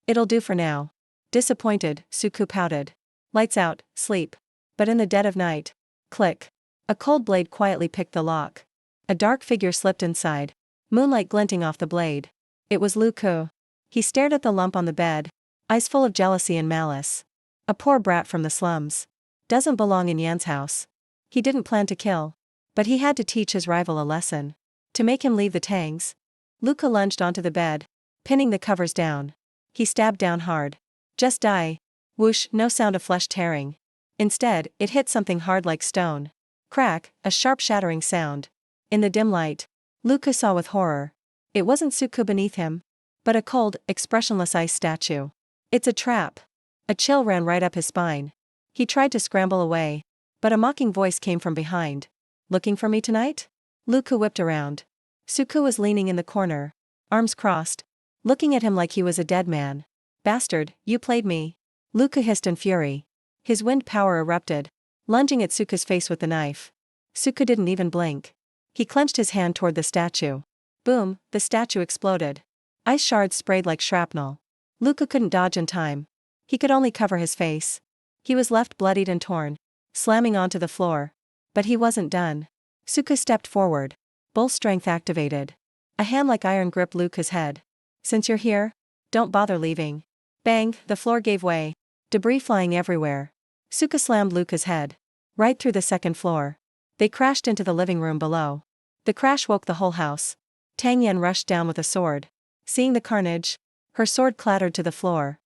It'll do for now. Disappointed, Suku pouted. Lights out, sleep. But in the dead of night. Click. A cold blade quietly picked the lock. A dark figure slipped inside, moonlight glinting off the blade. It was Lu Ku. He stared at the lump on the bed, eyes full of jealousy and malice. A poor brat from the slums. Doesn't belong in Yan's house. He didn't plan to kill, but he had to teach his rival a lesson. To make him leave the tangs, Lu Ku lunged onto the bed, pinning the covers down. He stabbed down hard. Just die. Whoosh, no sound of flesh tearing. Instead, it hit something hard like stone. Crack, a sharp shattering sound. In the dim light, Lu Ku saw with horror. It wasn't Suku beneath him, but a cold, expressionless ice statue. It's a trap. A chill ran right up his spine. He tried to scramble away, but a mocking voice came from behind. Looking for me tonight? Lu Ku whipped around. Suku was leaning in the corner, arms crossed, looking at him like he was a dead man. Bastard, you played me. Lu Ku hissed in fury. His wind power erupted, lunging at Suku's face with the knife. Suku didn't even blink. He clenched his hand toward the statue. Boom, the statue exploded. Ice shards sprayed like shrapnel. Lu Ku couldn't dodge in time. He could only cover his face. He was left bloodied and torn, slamming onto the floor. But he wasn't done. Suku stepped forward. Bull strength activated. A hand like iron gripped Lu Ku's head. Since you're here, don't bother leaving. Bang, the floor gave way. Debris flying everywhere. Suku slammed Lu Ku's head right through the second floor. They crashed into the living room below. The crash woke the whole house. Tang Yan rushed down with a sword. Seeing the carnage, her sword clattered to the floor.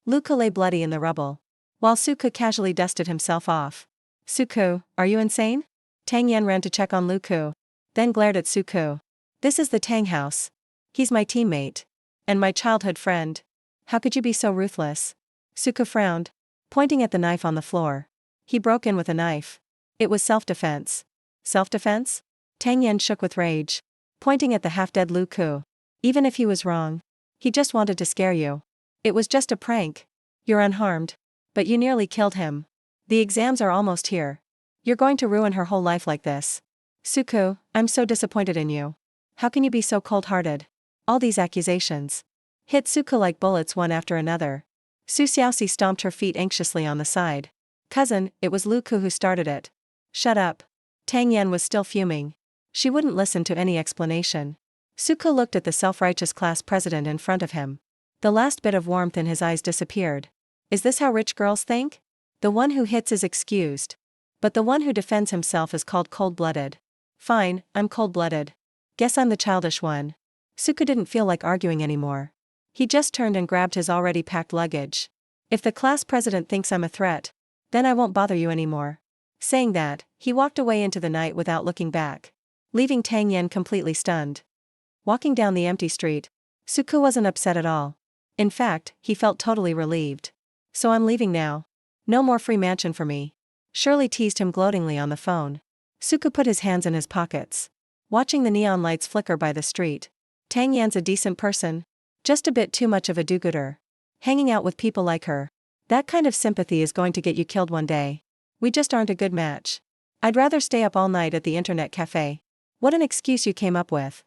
Lu Ku lay bloody in the rubble, while Suku casually dusted himself off. Suku, are you insane? Tang Yan ran to check on Lu Ku, then glared at Suku. This is the Tang house. He's my teammate. And my childhood friend. How could you be so ruthless? Suku frowned, pointing at the knife on the floor. He broke in with a knife. It was self-defense. Self-defense? Tang Yan shook with rage, pointing at the half-dead Lu Ku. Even if he was wrong, he just wanted to scare you. It was just a prank. You're unharmed. But you nearly killed him. The exams are almost here. You're going to ruin her whole life like this. Suku, I'm so disappointed in you. How can you be so cold-hearted? All these accusations hit Suku like bullets one after another. Su Xiaoxi stomped her feet anxiously on the side. Cousin, it was Luku who started it. Shut up. Tang Yan was still fuming. She wouldn't listen to any explanation. Suku looked at the self-righteous class president in front of him. The last bit of warmth in his eyes disappeared. Is this how rich girls think? The one who hits is excused. But the one who defends himself is called cold-blooded. Fine, I'm cold-blooded. Guess I'm the childish one. Suku didn't feel like arguing anymore. He just turned and grabbed his already packed luggage. If the class president thinks I'm a threat, then I won't bother you anymore. Saying that, he walked away into the night without looking back, leaving Tang Yan completely stunned. Walking down the empty street, Suku wasn't upset at all. In fact, he felt totally relieved. So I'm leaving now. No more free mansion for me. Shirley teased him gloatingly on the phone. Suku put his hands in his pockets, watching the neon lights flicker by the street. Tang Yan's a decent person. Just a bit too much of a do-gooder. Hanging out with people like her. That kind of sympathy is going to get you killed one day. We just aren't a good match. I'd rather stay up all night at the internet cafe. What an excuse you came up with.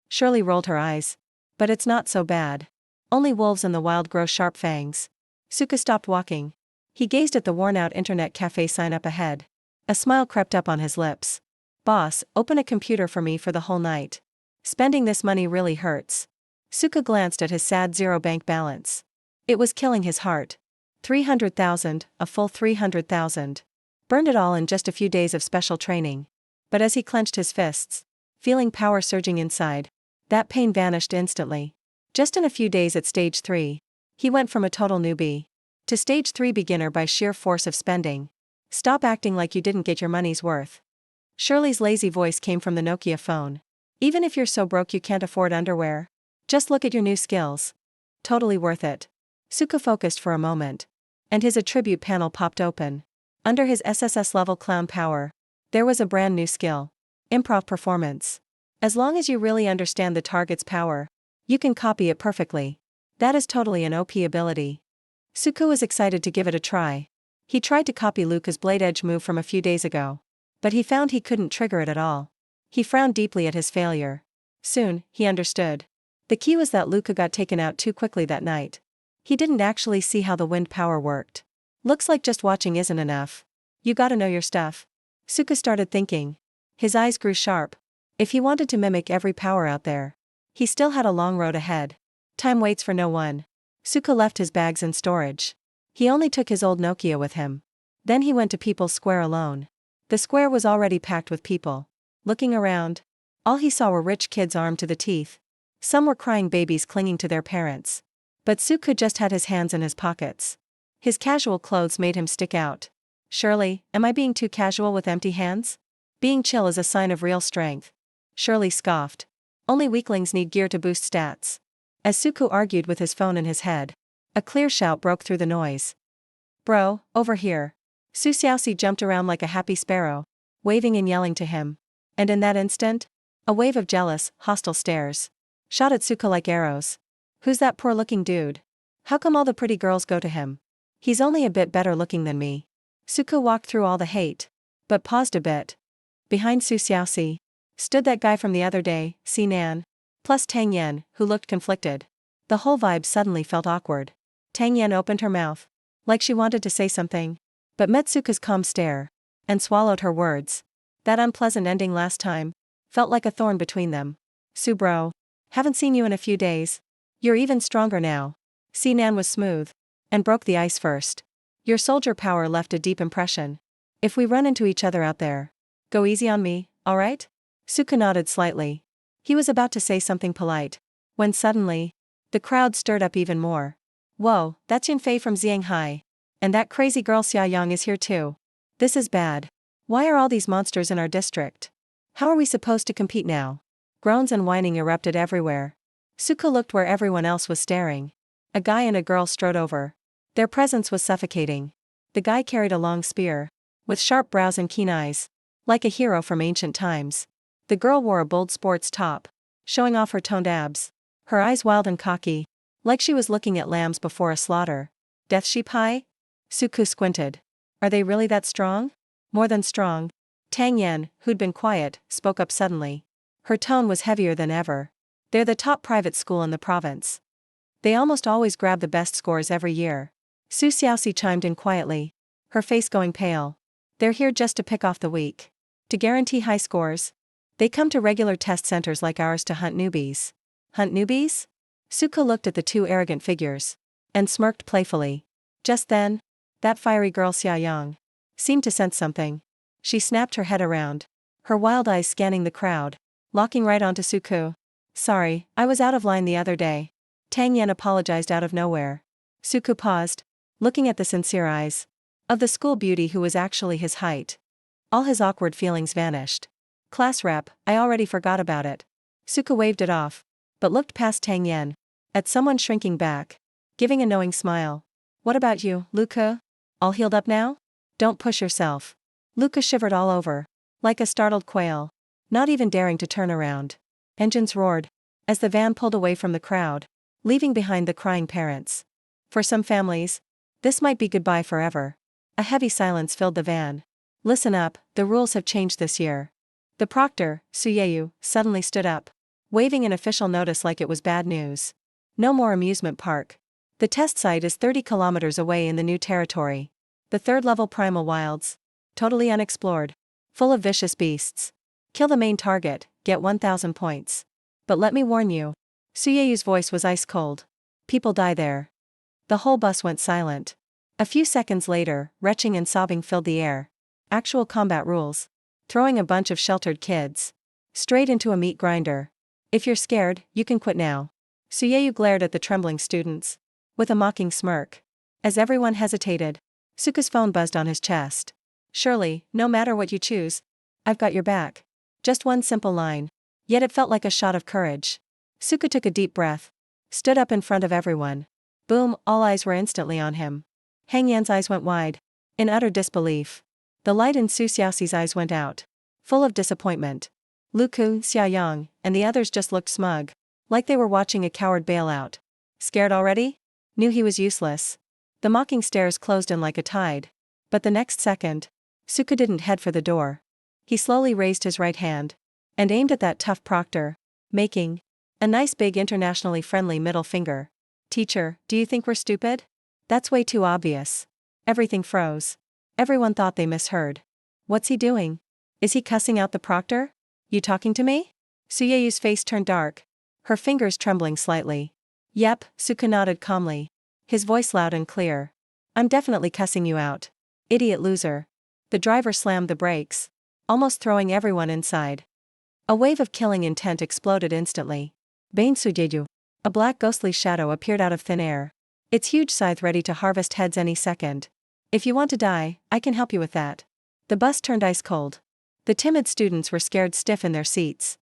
Shirley rolled her eyes. But it's not so bad. Only wolves in the wild grow sharp fangs. Suku stopped walking. He gazed at the worn-out internet cafe sign up ahead. A smile crept up on his lips. Boss, open a computer for me for the whole night. Spending this money really hurts. Suku glanced at his sad zero bank balance. It was killing his heart. 300,000, a full 300,000. Burned it all in just a few days of special training. But as he clenched his fists, feeling power surging inside, that pain vanished instantly. Just in a few days at stage 3, he went from a total newbie to stage 3 beginner by sheer force of spending. Stop acting like you didn't get your money's worth. Shirley's lazy voice came from the Nokia phone. Even if you're so broke you can't afford underwear, just look at your new skills. Totally worth it. Suku focused for a moment, and his attribute panel popped open. Under his SSS level clown power, there was a brand new skill. Improv performance. As long as you really understand the target's power, you can copy it perfectly. That is totally an OP ability. Suku was excited to give it a try. He tried to copy Luca's blade edge move from a few days ago, but he found he couldn't trigger it at all. He frowned deeply at his failure. Soon, he understood. The key was that Luca got taken out too quickly that night. He didn't actually see how the wind power worked. Looks like just watching isn't enough. You gotta know your stuff. Suku started thinking. His eyes grew sharp. If he wanted to mimic every power out there, he still had a long road ahead. Time waits for no one. Suku left his bags in storage. He only took his old Nokia with him. Then he went to People's Square alone. The square was already packed with people. Looking around, all he saw were rich kids armed to the teeth. Some were crying babies clinging to their parents. But Suku just had his hands in his pockets. His casual clothes made him stick out. Shirley, am I being too casual with empty hands? Being chill is a sign of real strength. Shirley scoffed. Only weaklings need gear to boost stats. As Suku argued with his phone in his head, a clear shout broke through the noise. Bro, over here. Su Xiaoxi jumped around like a happy sparrow, waving and yelling to him. And in that instant, a wave of jealous, hostile stares shot at Suku like arrows. Who's that poor-looking dude? How come all the pretty girls go to him? He's only a bit better looking than me. Suku walked through all the hate, but paused a bit. Behind Su Xiaoxi stood that guy from the other day, Sinan, plus Tang Yan, who looked conflicted. The whole vibe suddenly felt awkward. Tang Yan opened her mouth, like she wanted to say something, but met Suku's calm stare, and swallowed her words. That unpleasant ending last time felt like a thorn between them. Su bro, haven't seen you in a few days. You're even stronger now. Sinan was smooth, and broke the ice first. Your soldier power left a deep impression. If we run into each other out there, go easy on me, alright? Suku nodded slightly. He was about to say something polite, when suddenly, the crowd stirred up even more. Whoa, that's Yunfei from Xianghai. And that crazy girl Xia Yang is here too. This is bad. Why are all these monsters in our district? How are we supposed to compete now? Groans and whining erupted everywhere. Suku looked where everyone else was staring. A guy and a girl strode over. Their presence was suffocating. The guy carried a long spear, with sharp brows and keen eyes, like a hero from ancient times. The girl wore a bold sports top, showing off her toned abs, her eyes wild and cocky, Like she was looking at lambs before a slaughter. Death sheep high? Suku squinted. Are they really that strong? More than strong. Tang Yan, who'd been quiet, spoke up suddenly. Her tone was heavier than ever. They're the top private school in the province. They almost always grab the best scores every year. Su Xiaoxi chimed in quietly, her face going pale. They're here just to pick off the weak. To guarantee high scores. They come to regular test centers like ours to hunt newbies. Hunt newbies? Suka looked at the two arrogant figures. And smirked playfully. Just then, that fiery girl Xia Yang seemed to sense something. She snapped her head around, her wild eyes scanning the crowd, locking right onto Suku. Sorry, I was out of line the other day. Tang Yan apologized out of nowhere. Suku paused, looking at the sincere eyes of the school beauty who was actually his height. All his awkward feelings vanished. Class rep, I already forgot about it. Suku waved it off, but looked past Tang Yan, at someone shrinking back, giving a knowing smile. What about you, Luca? All healed up now? Don't push yourself. Luca shivered all over, like a startled quail, not even daring to turn around. Engines roared, as the van pulled away from the crowd, leaving behind the crying parents. For some families, this might be goodbye forever. A heavy silence filled the van. Listen up, the rules have changed this year. The proctor, Suyeyu, suddenly stood up, waving an official notice like it was bad news. No more amusement park. The test site is 30 kilometers away in the new territory. The third-level primal wilds. Totally unexplored. Full of vicious beasts. Kill the main target, get 1,000 points. But let me warn you. Suyeyu's voice was ice cold. People die there. The whole bus went silent. A few seconds later, retching and sobbing filled the air. Actual combat rules. Throwing a bunch of sheltered kids straight into a meat grinder. If you're scared, you can quit now. Suyeyu glared at the trembling students with a mocking smirk. As everyone hesitated, Suka's phone buzzed on his chest. Surely, no matter what you choose, I've got your back. Just one simple line. Yet it felt like a shot of courage. Suka took a deep breath, stood up in front of everyone. Boom, all eyes were instantly on him. Hang Yan's eyes went wide, in utter disbelief. The light in Su Xiaoxi's eyes went out, full of disappointment. Luku, Xia Yang, and the others just looked smug, like they were watching a coward bail out. Scared already? Knew he was useless. The mocking stares closed in like a tide. But the next second, Suka didn't head for the door. He slowly raised his right hand and aimed at that tough proctor, making a nice big internationally friendly middle finger. Teacher, do you think we're stupid? That's way too obvious. Everything froze. Everyone thought they misheard. What's he doing? Is he cussing out the proctor? You talking to me? Suyeyu's face turned dark, her fingers trembling slightly. Yep, Suka nodded calmly, his voice loud and clear. I'm definitely cussing you out. Idiot loser. The driver slammed the brakes, almost throwing everyone inside. A wave of killing intent exploded instantly. Bane Sujeju. A black ghostly shadow appeared out of thin air, its huge scythe ready to harvest heads any second. If you want to die, I can help you with that. The bus turned ice cold. The timid students were scared stiff in their seats.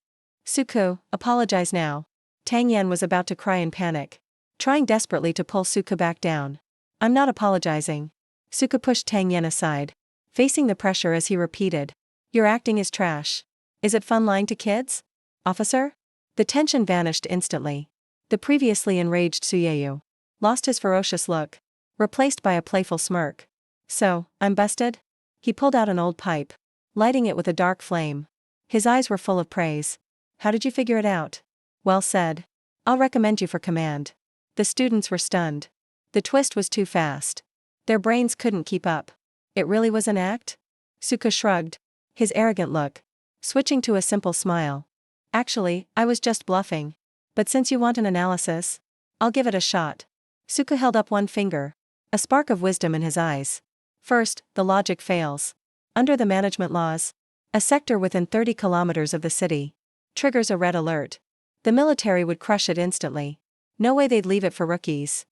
Suku, apologize now. Tang Yan was about to cry in panic, trying desperately to pull Suka back down. I'm not apologizing. Suka pushed Tang Yan aside, facing the pressure as he repeated. Your acting is trash. Is it fun lying to kids? Officer? The tension vanished instantly. The previously enraged Suyeyu lost his ferocious look, replaced by a playful smirk. So, I'm busted? He pulled out an old pipe, lighting it with a dark flame. His eyes were full of praise. How did you figure it out? Well said. I'll recommend you for command. The students were stunned. The twist was too fast. Their brains couldn't keep up. It really was an act? Suka shrugged, his arrogant look switching to a simple smile. Actually, I was just bluffing. But since you want an analysis, I'll give it a shot. Suka held up one finger, a spark of wisdom in his eyes. First, the logic fails. Under the management laws, a sector within 30 kilometers of the city triggers a red alert. The military would crush it instantly. No way they'd leave it for rookies.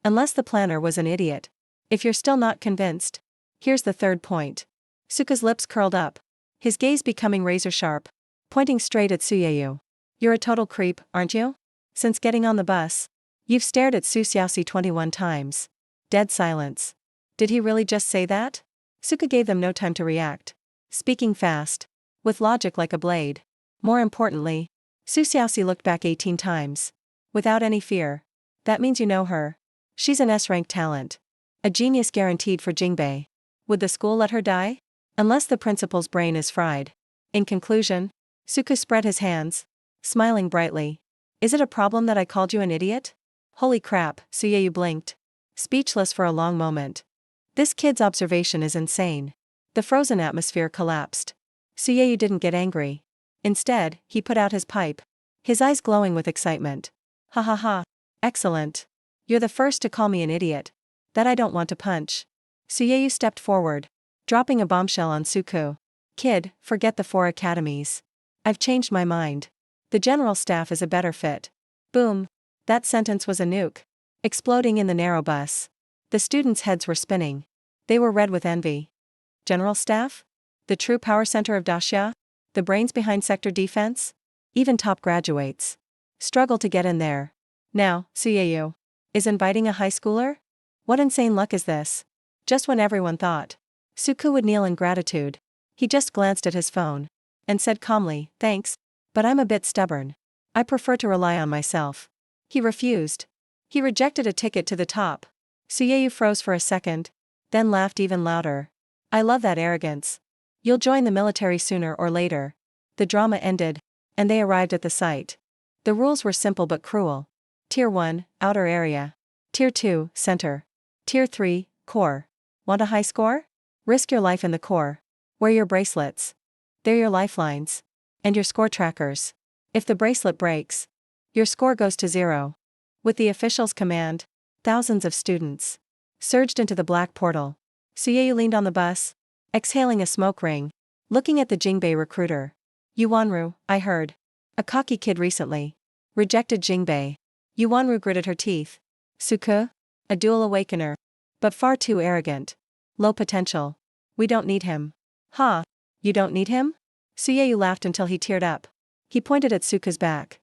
Unless the planner was an idiot. If you're still not convinced, here's the third point. Suka's lips curled up, his gaze becoming razor-sharp, pointing straight at Suyeyu. You're a total creep, aren't you? Since getting on the bus, you've stared at Su Xiaoxi 21 times. Dead silence. Did he really just say that? Suka gave them no time to react, speaking fast, with logic like a blade. More importantly, Su Xiaoxi looked back 18 times. Without any fear. That means you know her. She's an S-rank talent. A genius guaranteed for Jingbei. Would the school let her die? Unless the principal's brain is fried. In conclusion, Suku spread his hands, smiling brightly. Is it a problem that I called you an idiot? Holy crap, Suyeyu blinked. Speechless for a long moment. This kid's observation is insane. The frozen atmosphere collapsed. Suyeyu didn't get angry. Instead, he put out his pipe. His eyes glowing with excitement. Ha ha ha. Excellent. You're the first to call me an idiot. That I don't want to punch. Suyeyu stepped forward, dropping a bombshell on Suku. Kid, forget the 4 academies. I've changed my mind. The general staff is a better fit. Boom. That sentence was a nuke. Exploding in the narrow bus. The students' heads were spinning. They were red with envy. General staff? The true power center of Daxia? The brains behind sector defense? Even top graduates struggle to get in there. Now, Suyeyu is inviting a high schooler? What insane luck is this? Just when everyone thought Suku would kneel in gratitude, he just glanced at his phone and said calmly, thanks, but I'm a bit stubborn. I prefer to rely on myself. He refused. He rejected a ticket to the top. Suyeyu froze for a second, then laughed even louder. I love that arrogance. You'll join the military sooner or later. The drama ended, and they arrived at the site. The rules were simple but cruel. Tier 1, outer area. Tier 2, center. Tier 3, core. Want a high score? Risk your life in the core. Wear your bracelets. They're your lifelines. And your score trackers. If the bracelet breaks, your score goes to 0. With the official's command, thousands of students surged into the black portal. Suyeyu leaned on the bus, exhaling a smoke ring, looking at the Jingbei recruiter. Yuanru, I heard. A cocky kid recently rejected Jingbei. Yuanru gritted her teeth. Suku? A dual awakener. But far too arrogant. Low potential. We don't need him. Ha! You don't need him? Suyeyu laughed until he teared up. He pointed at Suku's back.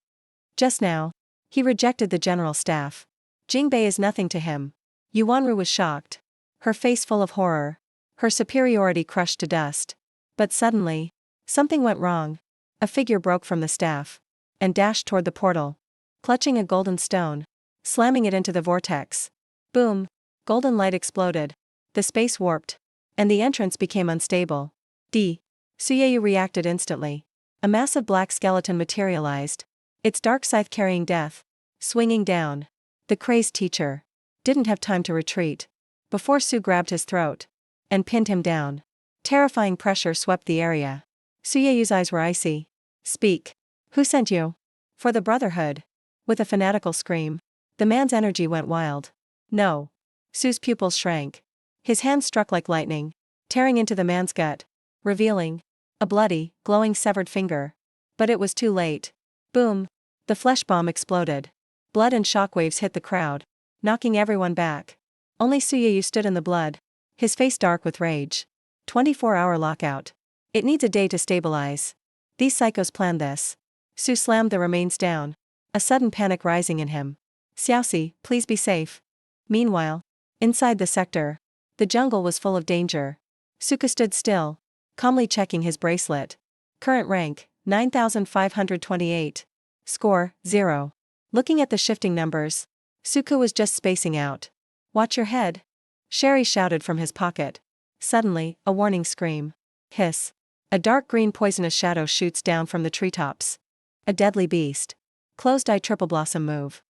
Just now, he rejected the general staff. Jingbei is nothing to him. Yuanru was shocked. Her face full of horror. Her superiority crushed to dust. But suddenly, something went wrong. A figure broke from the staff and dashed toward the portal, clutching a golden stone, slamming it into the vortex. Boom! Golden light exploded. The space warped, and the entrance became unstable. Suyeyu reacted instantly. A massive black skeleton materialized, its dark scythe carrying death, swinging down. The crazed teacher didn't have time to retreat before Su grabbed his throat and pinned him down. Terrifying pressure swept the area. Suyeyu's eyes were icy. Speak. Who sent you? For the Brotherhood. With a fanatical scream, the man's energy went wild. No. Su's pupils shrank. His hand struck like lightning, tearing into the man's gut, revealing a bloody, glowing severed finger. But it was too late. Boom. The flesh bomb exploded. Blood and shockwaves hit the crowd, knocking everyone back. Only Suyeyu stood in the blood, his face dark with rage. 24-hour lockout. It needs a day to stabilize. These psychos planned this. Su slammed the remains down, a sudden panic rising in him. Xiaoxi, please be safe. Meanwhile, inside the sector, the jungle was full of danger. Suku stood still, calmly checking his bracelet. Current rank, 9,528. Score, 0. Looking at the shifting numbers, Suku was just spacing out. Watch your head. Sherry shouted from his pocket. Suddenly, a warning scream. Hiss. A dark green poisonous shadow shoots down from the treetops. A deadly beast. Closed-eye triple blossom move.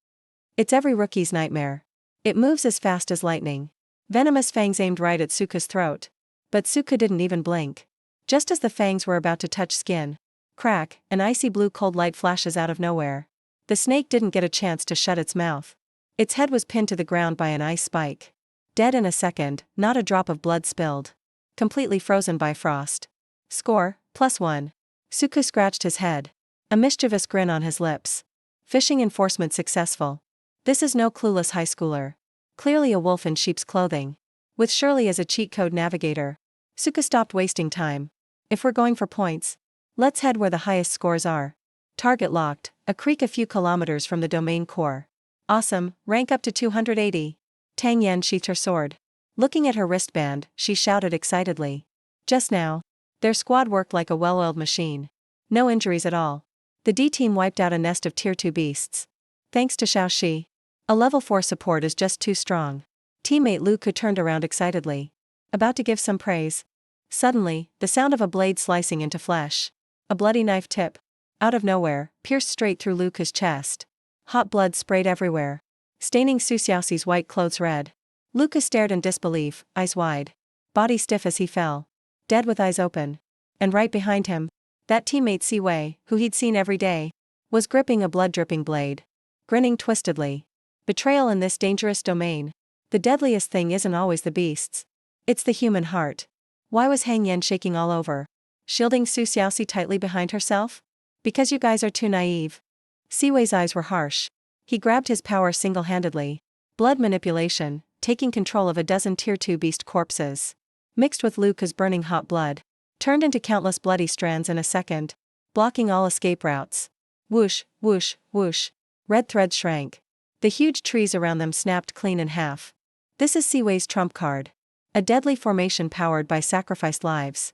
It's every rookie's nightmare. It moves as fast as lightning. Venomous fangs aimed right at Suku's throat. But Suku didn't even blink. Just as the fangs were about to touch skin, crack, an icy blue cold light flashes out of nowhere. The snake didn't get a chance to shut its mouth. Its head was pinned to the ground by an ice spike. Dead in a second, not a drop of blood spilled. Completely frozen by frost. Score, +1. Suku scratched his head. A mischievous grin on his lips. Fishing enforcement successful. This is no clueless high schooler. Clearly a wolf in sheep's clothing. With Shirley as a cheat code navigator, Suku stopped wasting time. If we're going for points, let's head where the highest scores are. Target locked, a creek a few kilometers from the domain core. Awesome, rank up to 280. Tang Yan sheathed her sword. Looking at her wristband, she shouted excitedly. Just now, their squad worked like a well-oiled machine. No injuries at all. The D team wiped out a nest of Tier 2 beasts. Thanks to Xiaoxi. A level 4 support is just too strong. Teammate Luca turned around excitedly, about to give some praise. Suddenly, the sound of a blade slicing into flesh. A bloody knife tip, out of nowhere, pierced straight through Luca's chest. Hot blood sprayed everywhere, staining Susiausi's white clothes red. Luca stared in disbelief, eyes wide, body stiff as he fell, dead with eyes open. And right behind him, that teammate Siwei, who he'd seen every day, was gripping a blood-dripping blade, grinning twistedly. Betrayal in this dangerous domain. The deadliest thing isn't always the beasts. It's the human heart. Why was Hang Yan shaking all over, shielding Susiausi tightly behind herself? Because you guys are too naive. Siwei's eyes were harsh. He grabbed his power single-handedly. Blood manipulation, taking control of a dozen Tier 2 beast corpses, mixed with Luca's burning hot blood, turned into countless bloody strands in a second, blocking all escape routes. Whoosh, whoosh, whoosh. Red threads shrank. The huge trees around them snapped clean in half. This is Siwei's trump card. A deadly formation powered by sacrificed lives.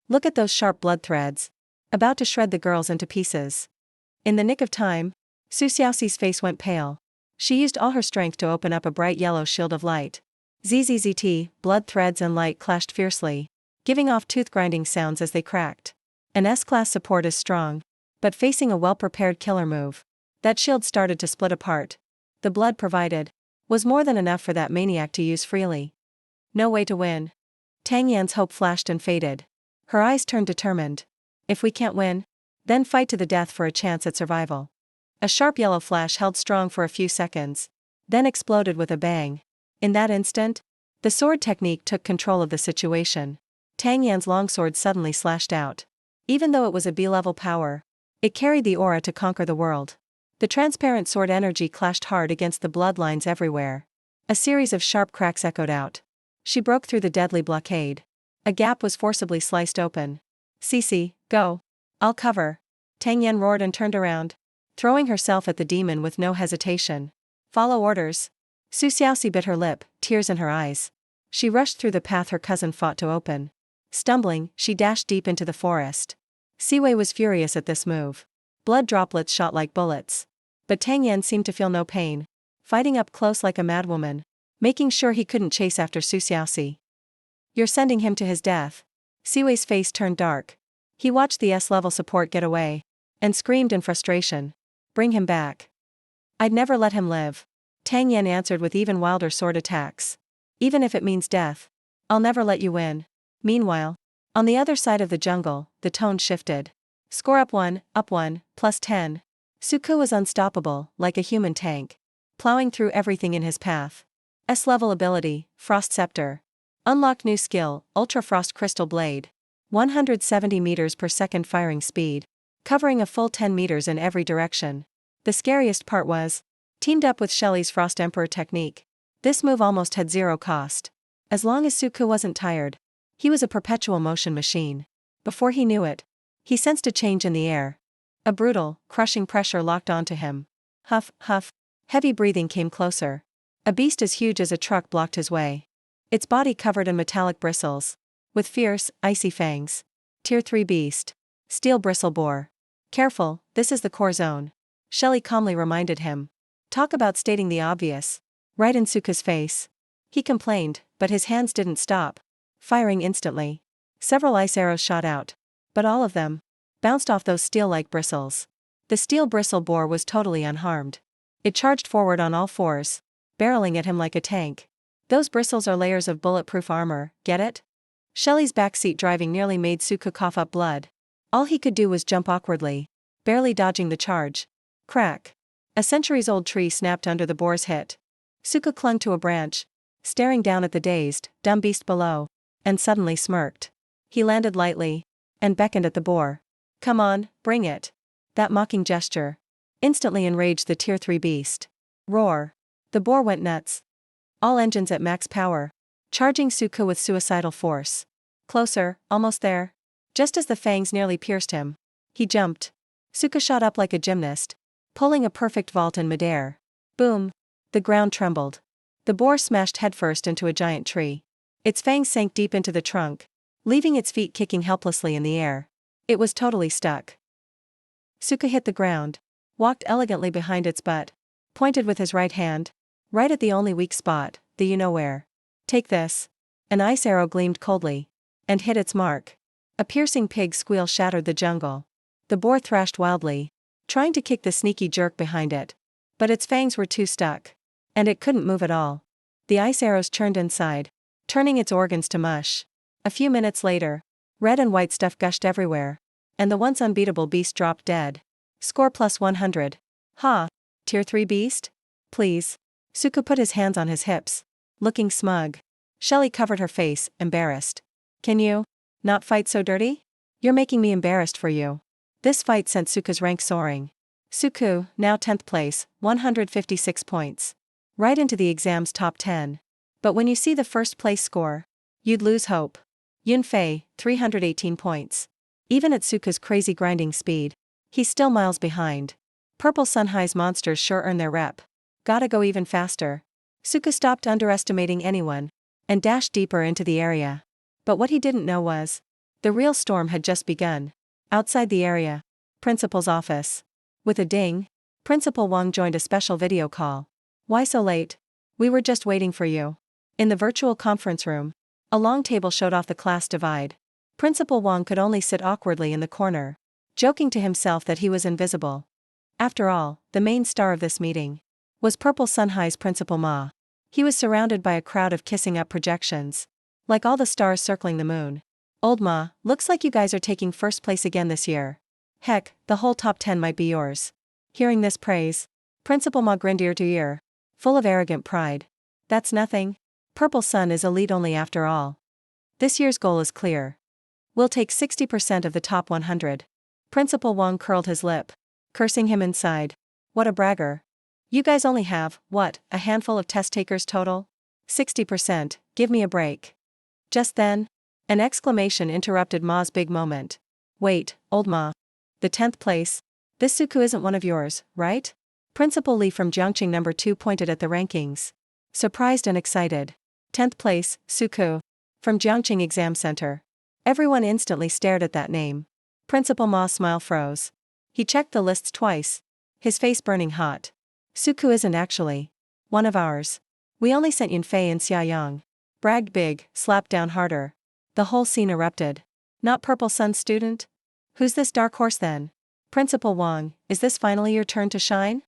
Look at those sharp blood threads. About to shred the girls into pieces. In the nick of time, Susiausi's face went pale. She used all her strength to open up a bright yellow shield of light. ZZZT, blood threads and light clashed fiercely, giving off tooth-grinding sounds as they cracked. An S-class support is strong, but facing a well-prepared killer move, that shield started to split apart. The blood provided was more than enough for that maniac to use freely. No way to win. Tang Yan's hope flashed and faded. Her eyes turned determined. If we can't win, then fight to the death for a chance at survival. A sharp yellow flash held strong for a few seconds, then exploded with a bang. In that instant, the sword technique took control of the situation. Tang Yan's longsword suddenly slashed out. Even though it was a B-level power, it carried the aura to conquer the world. The transparent sword energy clashed hard against the bloodlines everywhere. A series of sharp cracks echoed out. She broke through the deadly blockade. A gap was forcibly sliced open. Cici, go. I'll cover. Tang Yan roared and turned around, throwing herself at the demon with no hesitation. Follow orders. Susiausi bit her lip, tears in her eyes. She rushed through the path her cousin fought to open. Stumbling, she dashed deep into the forest. Siwei was furious at this move. Blood droplets shot like bullets. But Tang Yan seemed to feel no pain, fighting up close like a madwoman, making sure he couldn't chase after Susiausi. You're sending him to his death. Siwei's face turned dark. He watched the S-level support get away, and screamed in frustration. Bring him back. I'd never let him live. Tang Yan answered with even wilder sword attacks. Even if it means death, I'll never let you win. Meanwhile, on the other side of the jungle, the tone shifted. Score up 1, plus 10. Suku was unstoppable, like a human tank, plowing through everything in his path. S-level ability, Frost Scepter. Unlocked new skill, Ultra Frost Crystal Blade. 170 meters per second firing speed, covering a full 10 meters in every direction. The scariest part was, teamed up with Shelly's Frost Emperor technique. This move almost had zero cost. As long as Suku wasn't tired, he was a perpetual motion machine. Before he knew it, he sensed a change in the air. A brutal, crushing pressure locked onto him. Huff, huff. Heavy breathing came closer. A beast as huge as a truck blocked his way. Its body covered in metallic bristles, with fierce, icy fangs. Tier 3 beast. Steel bristle boar. Careful, this is the core zone. Shelly calmly reminded him. Talk about stating the obvious. Right in Suka's face. He complained, but his hands didn't stop, firing instantly. Several ice arrows shot out, but all of them bounced off those steel-like bristles. The steel bristle boar was totally unharmed. It charged forward on all fours, barreling at him like a tank. Those bristles are layers of bulletproof armor, get it? Shelly's backseat driving nearly made Suka cough up blood. All he could do was jump awkwardly, barely dodging the charge. Crack. A centuries-old tree snapped under the boar's hit. Suka clung to a branch, staring down at the dazed, dumb beast below, and suddenly smirked. He landed lightly, and beckoned at the boar. Come on, bring it. That mocking gesture instantly enraged the Tier 3 beast. Roar. The boar went nuts. All engines at max power, charging Suka with suicidal force. Closer, almost there. Just as the fangs nearly pierced him, he jumped. Suka shot up like a gymnast, pulling a perfect vault in midair. Boom. The ground trembled. The boar smashed headfirst into a giant tree. Its fangs sank deep into the trunk, leaving its feet kicking helplessly in the air. It was totally stuck. Suka hit the ground, walked elegantly behind its butt, pointed with his right hand. Right at the only weak spot, the you-know-where. Take this. An ice arrow gleamed coldly. And hit its mark. A piercing pig squeal shattered the jungle. The boar thrashed wildly, trying to kick the sneaky jerk behind it. But its fangs were too stuck. And it couldn't move at all. The ice arrows churned inside, turning its organs to mush. A few minutes later, red and white stuff gushed everywhere. And the once unbeatable beast dropped dead. Score plus 100. Ha! Tier 3 beast? Please. Suku put his hands on his hips, looking smug. Shelly covered her face, embarrassed. Can you not fight so dirty? You're making me embarrassed for you. This fight sent Suku's rank soaring. Suku, now 10th place, 156 points. Right into the exam's top 10. But when you see the first place score, you'd lose hope. Yunfei, 318 points. Even at Suku's crazy grinding speed, he's still miles behind. Purple Sun High's monsters sure earn their rep. Gotta go even faster. Suku stopped underestimating anyone, and dashed deeper into the area. But what he didn't know was, the real storm had just begun. Outside the area, Principal's office. With a ding, Principal Wang joined a special video call. Why so late? We were just waiting for you. In the virtual conference room, a long table showed off the class divide. Principal Wang could only sit awkwardly in the corner, joking to himself that he was invisible. After all, the main star of this meeting was Purple Sun High's Principal Ma. He was surrounded by a crowd of kissing up projections, like all the stars circling the moon. Old Ma, looks like you guys are taking first place again this year. Heck, the whole top 10 might be yours. Hearing this praise, Principal Ma grinned ear to ear, full of arrogant pride. That's nothing. Purple Sun is elite only after all. This year's goal is clear. We'll take 60% of the top 100. Principal Wang curled his lip, cursing him inside. What a bragger. You guys only have, what, a handful of test takers total? 60%, give me a break. Just then, an exclamation interrupted Ma's big moment. Wait, old Ma. The 10th place? This Suku isn't one of yours, right? Principal Lee from Jiangqing number 2 pointed at the rankings. Surprised and excited. 10th place, Suku. From Jiangqing Exam Center. Everyone instantly stared at that name. Principal Ma's smile froze. He checked the lists twice, his face burning hot. Suku isn't actually one of ours. We only sent Yunfei and Xiaoyang. Bragged big, slapped down harder. The whole scene erupted. Not Purple Sun's student? Who's this dark horse then? Principal Wang, is this finally your turn to shine?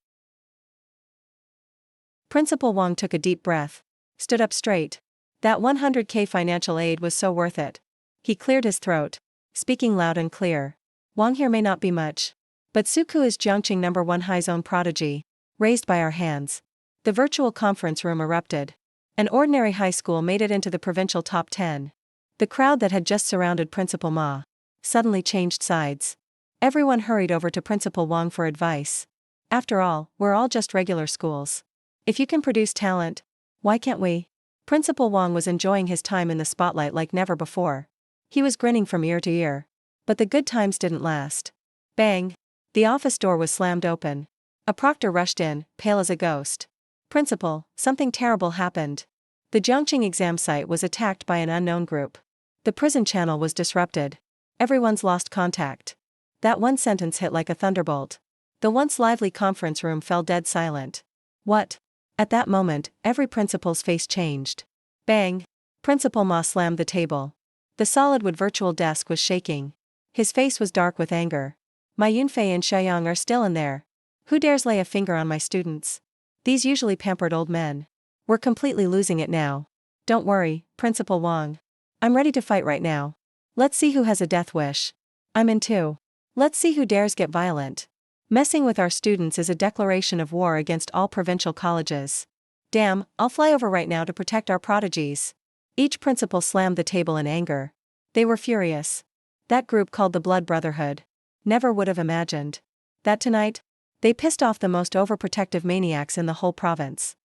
Principal Wang took a deep breath, stood up straight. That 100k financial aid was so worth it. He cleared his throat, speaking loud and clear. Wang here may not be much, but Suku is Jiangqing number 1 high zone prodigy, raised by our hands. The virtual conference room erupted. An ordinary high school made it into the provincial top 10. The crowd that had just surrounded Principal Ma suddenly changed sides. Everyone hurried over to Principal Wang for advice. After all, we're all just regular schools. If you can produce talent, why can't we? Principal Wang was enjoying his time in the spotlight like never before. He was grinning from ear to ear. But the good times didn't last. Bang! The office door was slammed open. A proctor rushed in, pale as a ghost. Principal, something terrible happened. The Jiangqing exam site was attacked by an unknown group. The prison channel was disrupted. Everyone's lost contact. That one sentence hit like a thunderbolt. The once lively conference room fell dead silent. What? At that moment, every principal's face changed. Bang! Principal Ma slammed the table. The solid wood virtual desk was shaking. His face was dark with anger. My Yunfei and Xiaoyang are still in there. Who dares lay a finger on my students? These usually pampered old men. We're completely losing it now. Don't worry, Principal Wang. I'm ready to fight right now. Let's see who has a death wish. I'm in too. Let's see who dares get violent. Messing with our students is a declaration of war against all provincial colleges. Damn, I'll fly over right now to protect our prodigies. Each principal slammed the table in anger. They were furious. That group called the Blood Brotherhood never would have imagined that tonight, they pissed off the most overprotective maniacs in the whole province.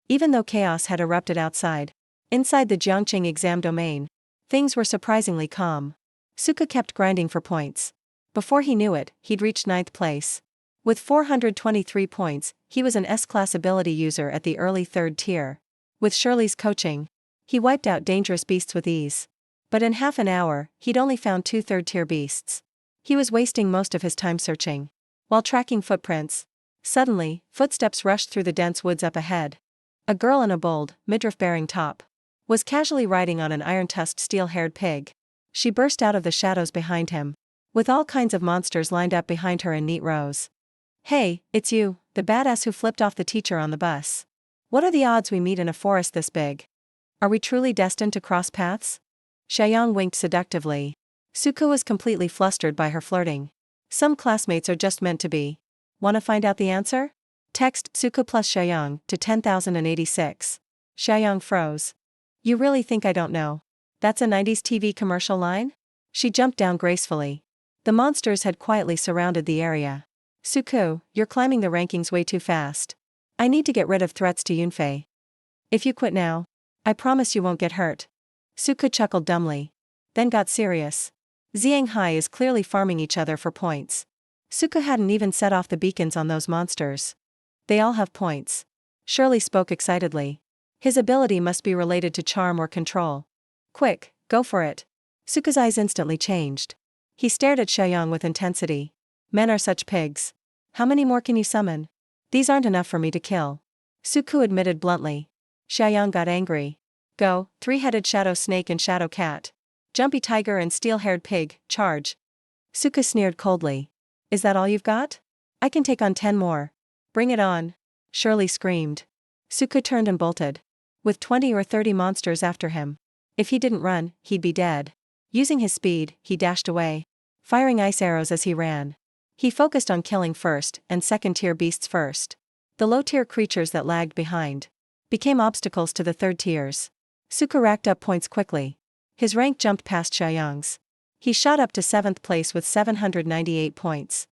Even though chaos had erupted outside, inside the Jiangqing exam domain, things were surprisingly calm. Suka kept grinding for points. Before he knew it, he'd reached 9th place. With 423 points, he was an S-class ability user at the early 3rd tier. With Shirley's coaching, he wiped out dangerous beasts with ease. But in half an hour, he'd only found 2 3rd-tier beasts. He was wasting most of his time searching. While tracking footprints, Suddenly, footsteps rushed through the dense woods up ahead. A girl in a bold, midriff-bearing top was casually riding on an iron-tusked steel-haired pig. She burst out of the shadows behind him, with all kinds of monsters lined up behind her in neat rows. "Hey, it's you, the badass who flipped off the teacher on the bus. What are the odds we meet in a forest this big? Are we truly destined to cross paths?" Xiaoyang winked seductively. Suko was completely flustered by her flirting. Some classmates are just meant to be. Wanna find out the answer? Text Suko plus Xiaoyang to 10,086. Xiaoyang froze. "You really think I don't know? That's a 90s TV commercial line?" She jumped down gracefully. The monsters had quietly surrounded the area. "Suko, you're climbing the rankings way too fast. I need to get rid of threats to Yunfei. If you quit now, I promise you won't get hurt." Suko chuckled dumbly. Then got serious. Xiang Hai is clearly farming each other for points. Suko hadn't even set off the beacons on those monsters. They all have points. Shirley spoke excitedly. His ability must be related to charm or control. "Quick, go for it." Suko's eyes instantly changed. He stared at Xiaoyang with intensity. "Men are such pigs. How many more can you summon? These aren't enough for me to kill." Suko admitted bluntly. Xiaoyang got angry. "Go, three-headed shadow snake and shadow cat. Jumpy tiger and steel-haired pig, charge." Suko sneered coldly. "Is that all you've got? I can take on 10 more. Bring it on." Shirley screamed. Suko turned and bolted. With 20 or 30 monsters after him. If he didn't run, he'd be dead. Using his speed, he dashed away, firing ice arrows as he ran. He focused on killing first and second-tier beasts first. The low-tier creatures that lagged behind became obstacles to the third tiers. Suko racked up points quickly. His rank jumped past Xiaoyang's. He shot up to 7th place with 798 points.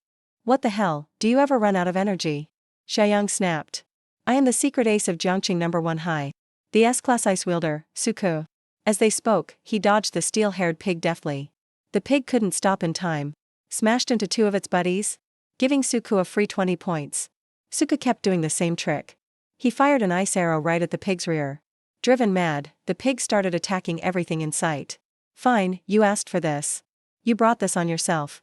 "What the hell, do you ever run out of energy?" Xiaoyang snapped. "I am the secret ace of Jiangqing #1 high. The S-class ice wielder, Suko." As they spoke, he dodged the steel-haired pig deftly. The pig couldn't stop in time. Smashed into 2 of its buddies, giving Suko a free 20 points. Suko kept doing the same trick. He fired an ice arrow right at the pig's rear. Driven mad, the pig started attacking everything in sight. "Fine, you asked for this. You brought this on yourself."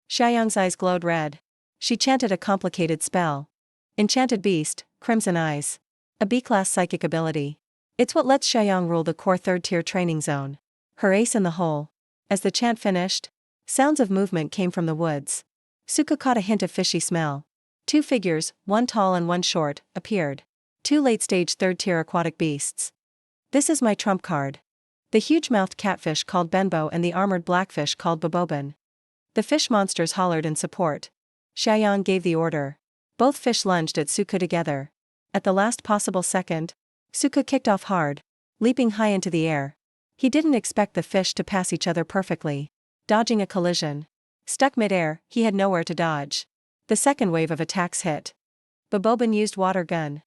Xiaoyang's eyes glowed red. She chanted a complicated spell. Enchanted Beast, Crimson Eyes. A B-class psychic ability. It's what lets Xiaoyang rule the core third-tier training zone. Her ace in the hole. As the chant finished, sounds of movement came from the woods. Suko caught a hint of fishy smell. 2 figures, one tall and one short, appeared. 2 late-stage third-tier aquatic beasts. "This is my trump card." The huge-mouthed catfish called Benbo and the armored blackfish called Bobobin. The fish monsters hollered in support. Xiaoyang gave the order. Both fish lunged at Suko together. At the last possible second, Suko kicked off hard, leaping high into the air. He didn't expect the fish to pass each other perfectly. Dodging a collision. Stuck mid-air, he had nowhere to dodge. The second wave of attacks hit. Bobobin used water gun.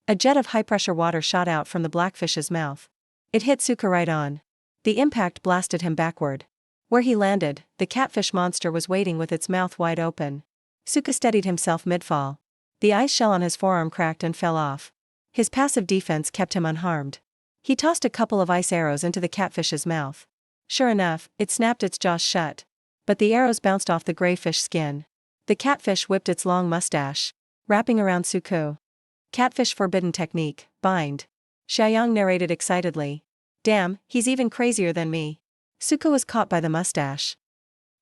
A jet of high-pressure water shot out from the blackfish's mouth. It hit Suko right on. The impact blasted him backward. Where he landed, the catfish monster was waiting with its mouth wide open. Suko steadied himself mid-fall. The ice shell on his forearm cracked and fell off. His passive defense kept him unharmed. He tossed a couple of ice arrows into the catfish's mouth. Sure enough, it snapped its jaws shut. But the arrows bounced off the gray fish skin. The catfish whipped its long mustache, wrapping around Suko. "Catfish forbidden technique, bind." Xiaoyang narrated excitedly. "Damn, he's even crazier than me." Suko was caught by the mustache.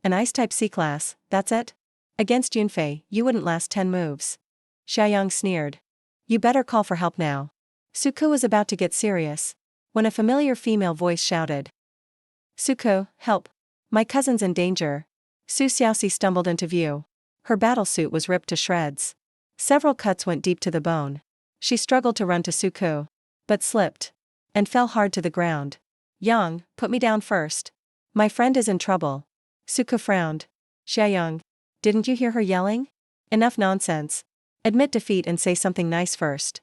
"An ice-type C-class, that's it? Against Yunfei, you wouldn't last 10 moves." Xiaoyang sneered. "You better call for help now." Suko was about to get serious, when a familiar female voice shouted. "Suko, help. My cousin's in danger." Su Xiaoxi stumbled into view. Her battlesuit was ripped to shreds. Several cuts went deep to the bone. She struggled to run to Suko, but slipped and fell hard to the ground. "Yang, put me down first. My friend is in trouble." Suko frowned. "Xiaoyang, didn't you hear her yelling? Enough nonsense. Admit defeat and say something nice first."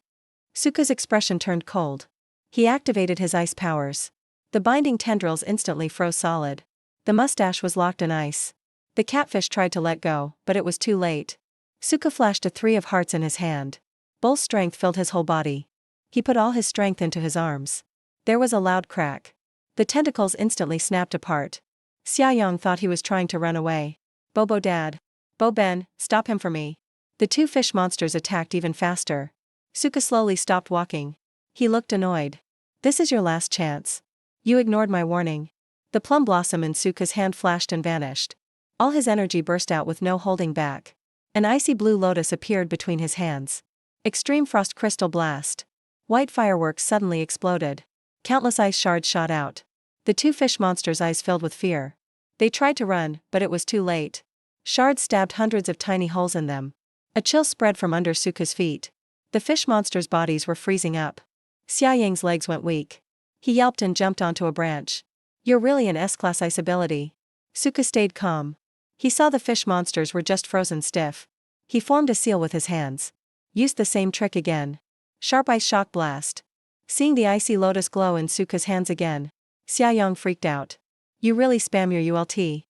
Suko's expression turned cold. He activated his ice powers. The binding tendrils instantly froze solid. The mustache was locked in ice. The catfish tried to let go, but it was too late. Suko flashed a 3 of hearts in his hand. Bull strength filled his whole body. He put all his strength into his arms. There was a loud crack. The tentacles instantly snapped apart. Xiaoyang thought he was trying to run away. "Bobo Dad. Bo Ben, stop him for me." The two fish monsters attacked even faster. Suka slowly stopped walking. He looked annoyed. This is your last chance. You ignored my warning. The plum blossom in Suka's hand flashed and vanished. All his energy burst out with no holding back. An icy blue lotus appeared between his hands. Extreme frost crystal blast. White fireworks suddenly exploded. Countless ice shards shot out. The two fish monsters' eyes filled with fear. They tried to run, but it was too late. Shards stabbed hundreds of tiny holes in them. A chill spread from under Suka's feet. The fish monsters' bodies were freezing up. Xiaoyang's legs went weak. He yelped and jumped onto a branch. You're really an S-class ice ability. Suka stayed calm. He saw the fish monsters were just frozen stiff. He formed a seal with his hands. Used the same trick again. Sharp ice shock blast. Seeing the icy lotus glow in Suka's hands again, Xiaoyang freaked out. You really spam your ult. He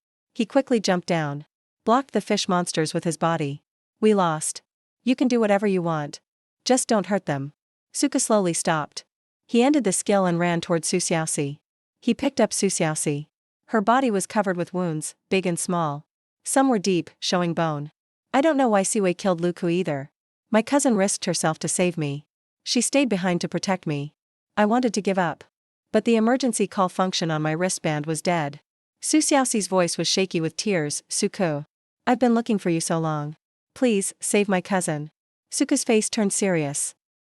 quickly jumped down. Blocked the fish monsters with his body. We lost. You can do whatever you want. Just don't hurt them. Suka slowly stopped. He ended the skill and ran toward Su Xiaoxi. He picked up Su Xiaoxi. Her body was covered with wounds, big and small. Some were deep, showing bone. I don't know why Siwei killed Luku either. My cousin risked herself to save me. She stayed behind to protect me. I wanted to give up. But the emergency call function on my wristband was dead. Su Xiaoxi's voice was shaky with tears. Suku. I've been looking for you so long. Please, save my cousin. Suka's face turned serious.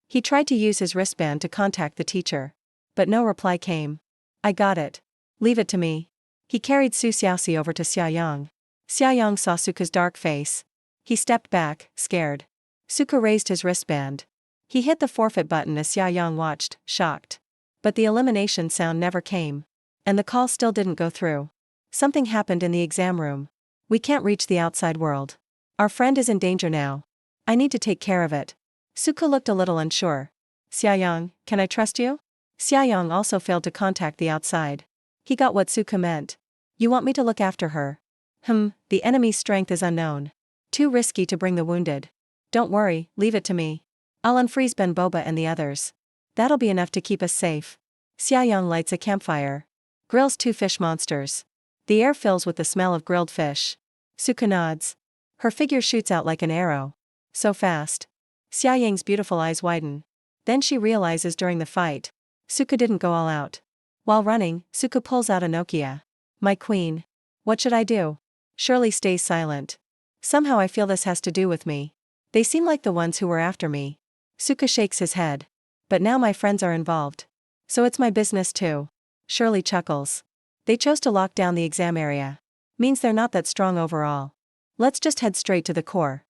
He tried to use his wristband to contact the teacher. But no reply came. I got it. Leave it to me. He carried Su Xiaoxi over to Xiaoyang. Xiaoyang saw Suka's dark face. He stepped back, scared. Suka raised his wristband. He hit the forfeit button as Xiaoyang watched, shocked. But the elimination sound never came. And the call still didn't go through. Something happened in the exam room. We can't reach the outside world. Our friend is in danger now. I need to take care of it. Suka looked a little unsure. Xiaoyang, can I trust you? Xiaoyang also failed to contact the outside. He got what Suka meant. You want me to look after her? The enemy's strength is unknown. Too risky to bring the wounded. Don't worry, leave it to me. I'll unfreeze Ben Boba and the others. That'll be enough to keep us safe. Xiaoyang lights a campfire. Grills two fish monsters. The air fills with the smell of grilled fish. Suka nods. Her figure shoots out like an arrow. So fast. Xiaoyang's beautiful eyes widen. Then she realizes during the fight, Suka didn't go all out. While running, Suka pulls out a Nokia. My queen. What should I do? Shirley stays silent. Somehow I feel this has to do with me. They seem like the ones who were after me. Suka shakes his head. But now my friends are involved. So it's my business too. Shirley chuckles. They chose to lock down the exam area. Means they're not that strong overall. Let's just head straight to the core.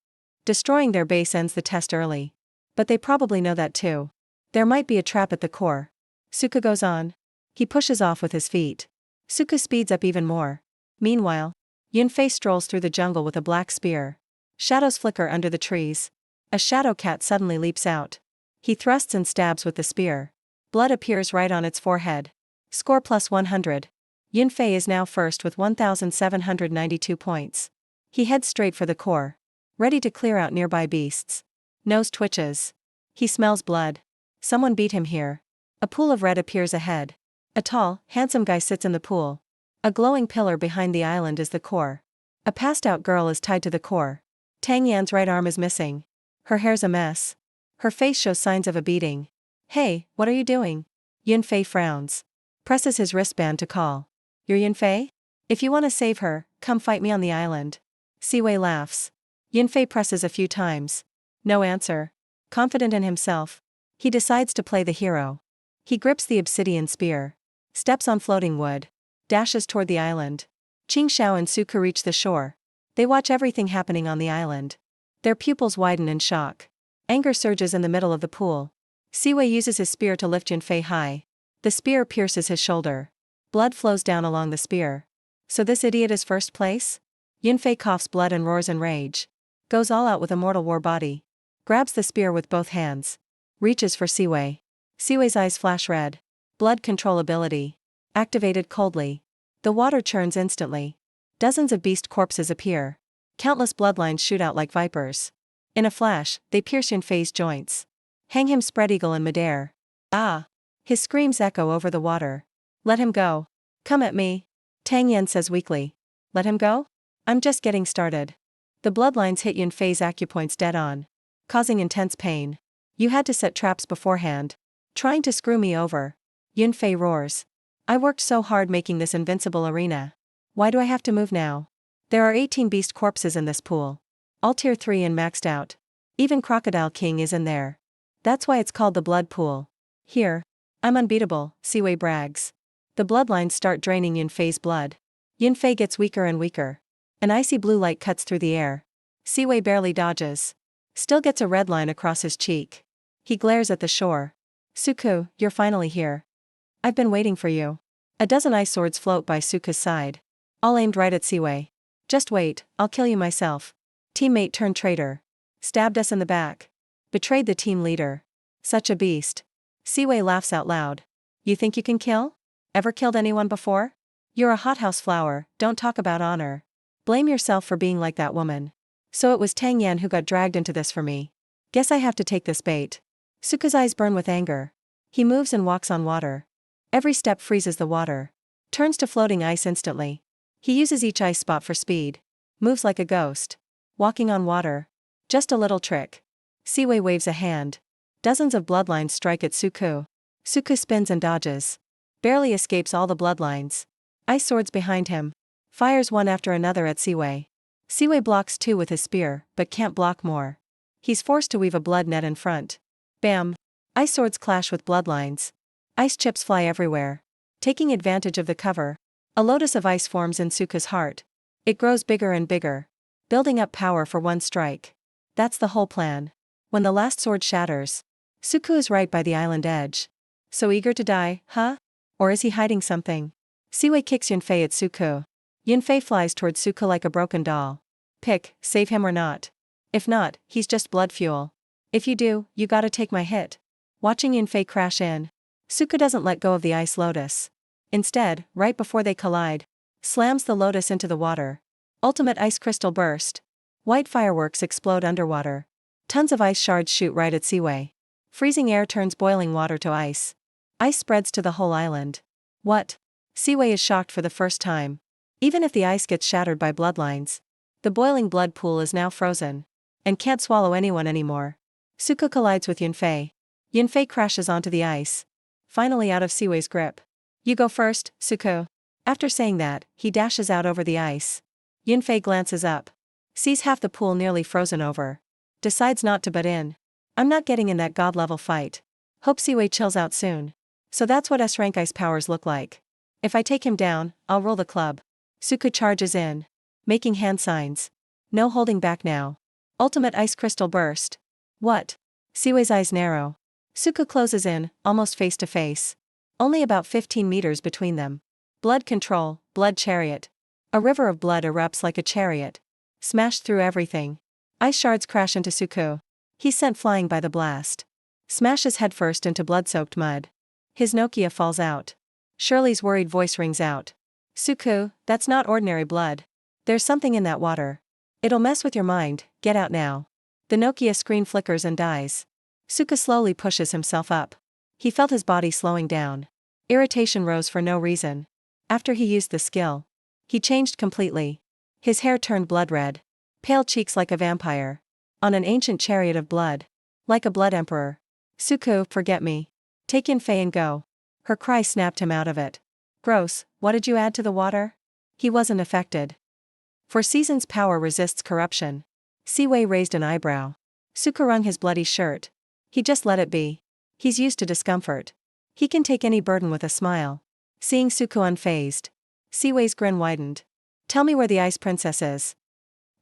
Destroying their base ends the test early. But they probably know that too. There might be a trap at the core. Suka goes on. He pushes off with his feet. Suka speeds up even more. Meanwhile, Yunfei strolls through the jungle with a black spear. Shadows flicker under the trees. A shadow cat suddenly leaps out. He thrusts and stabs with the spear. Blood appears right on its forehead. Score plus 100. Yunfei is now first with 1,792 points. He heads straight for the core. Ready to clear out nearby beasts. Nose twitches. He smells blood. Someone beat him here. A pool of red appears ahead. A tall, handsome guy sits in the pool. A glowing pillar behind the island is the core. A passed-out girl is tied to the core. Tang Yan's right arm is missing. Her hair's a mess. Her face shows signs of a beating. Hey, what are you doing? Yunfei frowns. Presses his wristband to call. You're Yunfei? If you want to save her, come fight me on the island. Siwei laughs. Yunfei presses a few times. No answer. Confident in himself, he decides to play the hero. He grips the obsidian spear. Steps on floating wood. Dashes toward the island. Qingxiao and Suka reach the shore. They watch everything happening on the island. Their pupils widen in shock. Anger surges in the middle of the pool. Siwei uses his spear to lift Yunfei high. The spear pierces his shoulder. Blood flows down along the spear. So this idiot is first place? Yunfei coughs blood and roars in rage. Goes all out with a mortal war body. Grabs the spear with both hands. Reaches for Siwei. Siwei's eyes flash red. Blood control ability. Activated coldly. The water churns instantly. Dozens of beast corpses appear. Countless bloodlines shoot out like vipers. In a flash, they pierce Yunfei's joints. Hang him spread eagle in midair. Ah! His screams echo over the water. Let him go. Come at me. Tang Yan says weakly. Let him go? I'm just getting started. The bloodlines hit Yunfei's acupoints dead on, causing intense pain. You had to set traps beforehand. Trying to screw me over. Yunfei roars. I worked so hard making this invincible arena. Why do I have to move now? There are 18 beast corpses in this pool. All tier 3 and maxed out. Even Crocodile King is in there. That's why it's called the blood pool. Here. I'm unbeatable, Siwei brags. The bloodlines start draining Yunfei's blood. Yunfei gets weaker and weaker. An icy blue light cuts through the air. Siwei barely dodges. Still gets a red line across his cheek. He glares at the shore. Suku, you're finally here. I've been waiting for you. A dozen ice swords float by Suku's side. All aimed right at Siwei. Just wait, I'll kill you myself. Teammate turned traitor. Stabbed us in the back. Betrayed the team leader. Such a beast. Siwei laughs out loud. You think you can kill? Ever killed anyone before? You're a hothouse flower, don't talk about honor. Blame yourself for being like that woman. So it was Tang Yan who got dragged into this for me. Guess I have to take this bait. Suku's eyes burn with anger. He moves and walks on water. Every step freezes the water. Turns to floating ice instantly. He uses each ice spot for speed. Moves like a ghost. Walking on water. Just a little trick. Siwei waves a hand. Dozens of bloodlines strike at Suku. Suku spins and dodges. Barely escapes all the bloodlines. Ice swords behind him. Fires one after another at Siwei. Siwei blocks two with his spear, but can't block more. He's forced to weave a blood net in front. Bam! Ice swords clash with bloodlines. Ice chips fly everywhere. Taking advantage of the cover, a lotus of ice forms in Suku's heart. It grows bigger and bigger. Building up power for one strike. That's the whole plan. When the last sword shatters, Suku is right by the island edge. So eager to die, huh? Or is he hiding something? Siwei kicks Yunfei at Suku. Yunfei flies towards Suku like a broken doll. Pick, save him or not. If not, he's just blood fuel. If you do, you gotta take my hit. Watching Yunfei crash in, Suku doesn't let go of the ice lotus. Instead, right before they collide, slams the lotus into the water. Ultimate ice crystal burst. White fireworks explode underwater. Tons of ice shards shoot right at Siwei. Freezing air turns boiling water to ice. Ice spreads to the whole island. What? Siwei is shocked for the first time. Even if the ice gets shattered by bloodlines, the boiling blood pool is now frozen. And can't swallow anyone anymore. Suku collides with Yunfei. Yunfei crashes onto the ice. Finally out of Siwei's grip. You go first, Suku. After saying that, he dashes out over the ice. Yunfei glances up. Sees half the pool nearly frozen over. Decides not to butt in. I'm not getting in that god-level fight. Hope Siwei chills out soon. So that's what S-rank ice powers look like. If I take him down, I'll roll the club. Suku charges in. Making hand signs. No holding back now. Ultimate ice crystal burst. What? Siwei's eyes narrow. Suku closes in, almost face to face. Only about 15 meters between them. Blood control, blood chariot. A river of blood erupts like a chariot. Smashed through everything. Ice shards crash into Suku. He's sent flying by the blast. Smashes headfirst into blood-soaked mud. His Nokia falls out. Shirley's worried voice rings out. Suku, that's not ordinary blood. There's something in that water. It'll mess with your mind, get out now. The Nokia screen flickers and dies. Suku slowly pushes himself up. He felt his body slowing down. Irritation rose for no reason. After he used the skill, he changed completely. His hair turned blood red. Pale cheeks like a vampire. On an ancient chariot of blood. Like a blood emperor. Suku, forget me. Take Yunfei and go. Her cry snapped him out of it. Gross, what did you add to the water? He wasn't affected. For seasons power resists corruption. Siwei raised an eyebrow. Suku wrung his bloody shirt. He just let it be. He's used to discomfort. He can take any burden with a smile. Seeing Suku unfazed, Siwei's grin widened. Tell me where the ice princess is.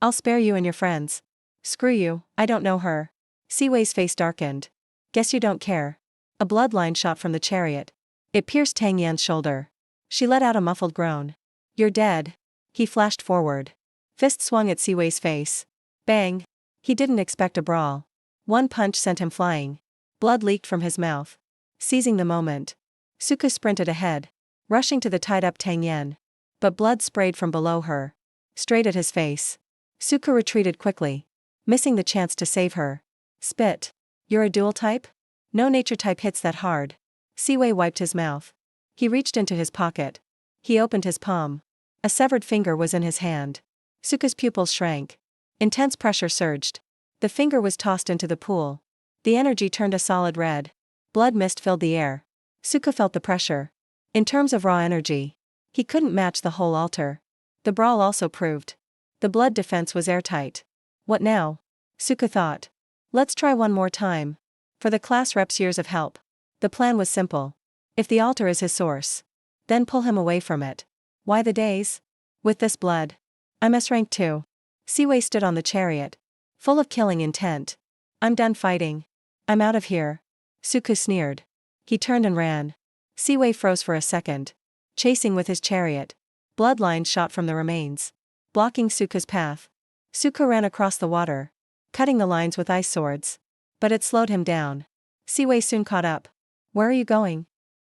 I'll spare you and your friends. Screw you, I don't know her. Siwei's face darkened. Guess you don't care. A bloodline shot from the chariot. It pierced Tang Yan's shoulder. She let out a muffled groan. You're dead. He flashed forward. Fist swung at Siwei's face. Bang. He didn't expect a brawl. One punch sent him flying. Blood leaked from his mouth. Seizing the moment, Suku sprinted ahead, rushing to the tied-up Tang Yan. But blood sprayed from below her. Straight at his face. Suku retreated quickly, missing the chance to save her. Spit. You're a dual type? No nature type hits that hard. Siwei wiped his mouth. He reached into his pocket. He opened his palm. A severed finger was in his hand. Suku's pupils shrank. Intense pressure surged. The finger was tossed into the pool. The energy turned a solid red. Blood mist filled the air. Suka felt the pressure. In terms of raw energy, he couldn't match the whole altar. The brawl also proved. The blood defense was airtight. What now? Suka thought. Let's try one more time. For the class rep's years of help. The plan was simple. If the altar is his source, then pull him away from it. Why the days? With this blood, I'm S-rank too. Siwei stood on the chariot, full of killing intent. I'm done fighting. I'm out of here. Suka sneered. He turned and ran. Siwei froze for a second, chasing with his chariot. Bloodlines shot from the remains, blocking Suka's path. Suka ran across the water, cutting the lines with ice swords. But it slowed him down. Siwei soon caught up. Where are you going?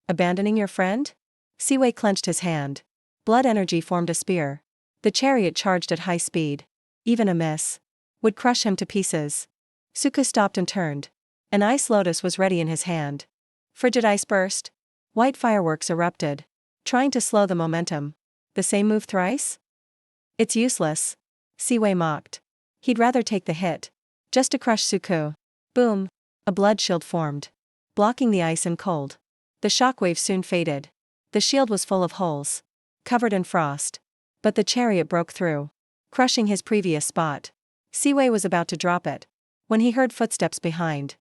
Abandoning your friend? Siwei clenched his hand. Blood energy formed a spear. The chariot charged at high speed. Even a miss would crush him to pieces. Suka stopped and turned. An ice lotus was ready in his hand. Frigid ice burst. White fireworks erupted, trying to slow the momentum. The same move thrice? It's useless. Siwei mocked. He'd rather take the hit, just to crush Suku. Boom! A blood shield formed, blocking the ice and cold. The shockwave soon faded. The shield was full of holes, covered in frost. But the chariot broke through, crushing his previous spot. Siwei was about to drop it, when he heard footsteps behind.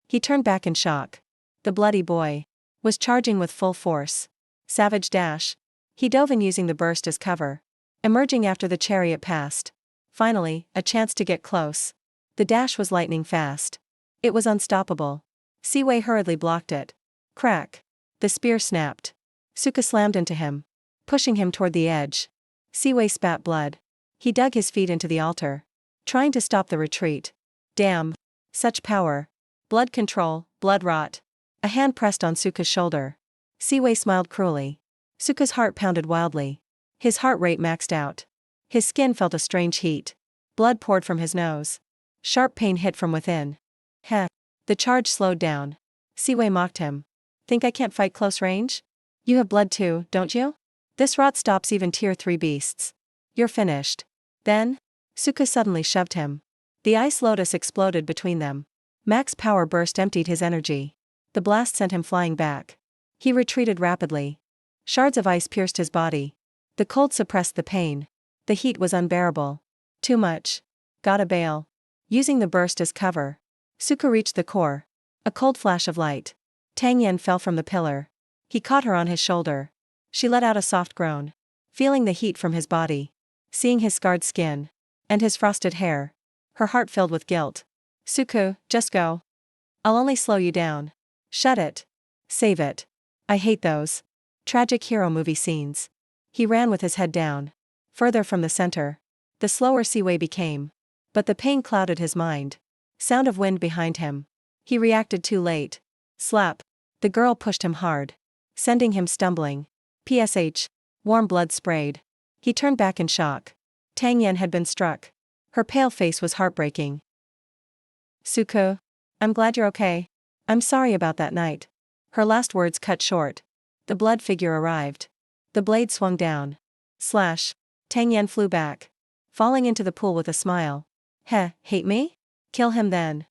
He turned back in shock. The bloody boy was charging with full force. Savage dash. He dove in using the burst as cover, emerging after the chariot passed. Finally, a chance to get close. The dash was lightning fast. It was unstoppable. Siwei hurriedly blocked it. Crack. The spear snapped. Suka slammed into him, pushing him toward the edge. Siwei spat blood. He dug his feet into the altar, trying to stop the retreat. Damn. Such power. Blood control, blood rot. A hand pressed on Suka's shoulder. Siwei smiled cruelly. Suka's heart pounded wildly. His heart rate maxed out. His skin felt a strange heat. Blood poured from his nose. Sharp pain hit from within. Heh. The charge slowed down. Siwei mocked him. Think I can't fight close range? You have blood too, don't you? This rot stops even tier 3 beasts. You're finished. Then? Suka suddenly shoved him. The ice lotus exploded between them. Max power burst emptied his energy. The blast sent him flying back. He retreated rapidly. Shards of ice pierced his body. The cold suppressed the pain. The heat was unbearable. Too much. Gotta bail. Using the burst as cover, Suka reached the core. A cold flash of light. Tang Yan fell from the pillar. He caught her on his shoulder. She let out a soft groan, feeling the heat from his body. Seeing his scarred skin and his frosted hair, her heart filled with guilt. Suku, just go. I'll only slow you down. Shut it. Save it. I hate those tragic hero movie scenes. He ran with his head down, further from the center. The slower Siwei became. But the pain clouded his mind. Sound of wind behind him. He reacted too late. Slap. The girl pushed him hard, sending him stumbling. PSH. Warm blood sprayed. He turned back in shock. Tang Yan had been struck. Her pale face was heartbreaking. Suku. I'm glad you're okay. I'm sorry about that night. Her last words cut short. The blood figure arrived. The blade swung down. Slash. Tang Yan flew back, falling into the pool with a smile. Heh, hate me? Kill him then.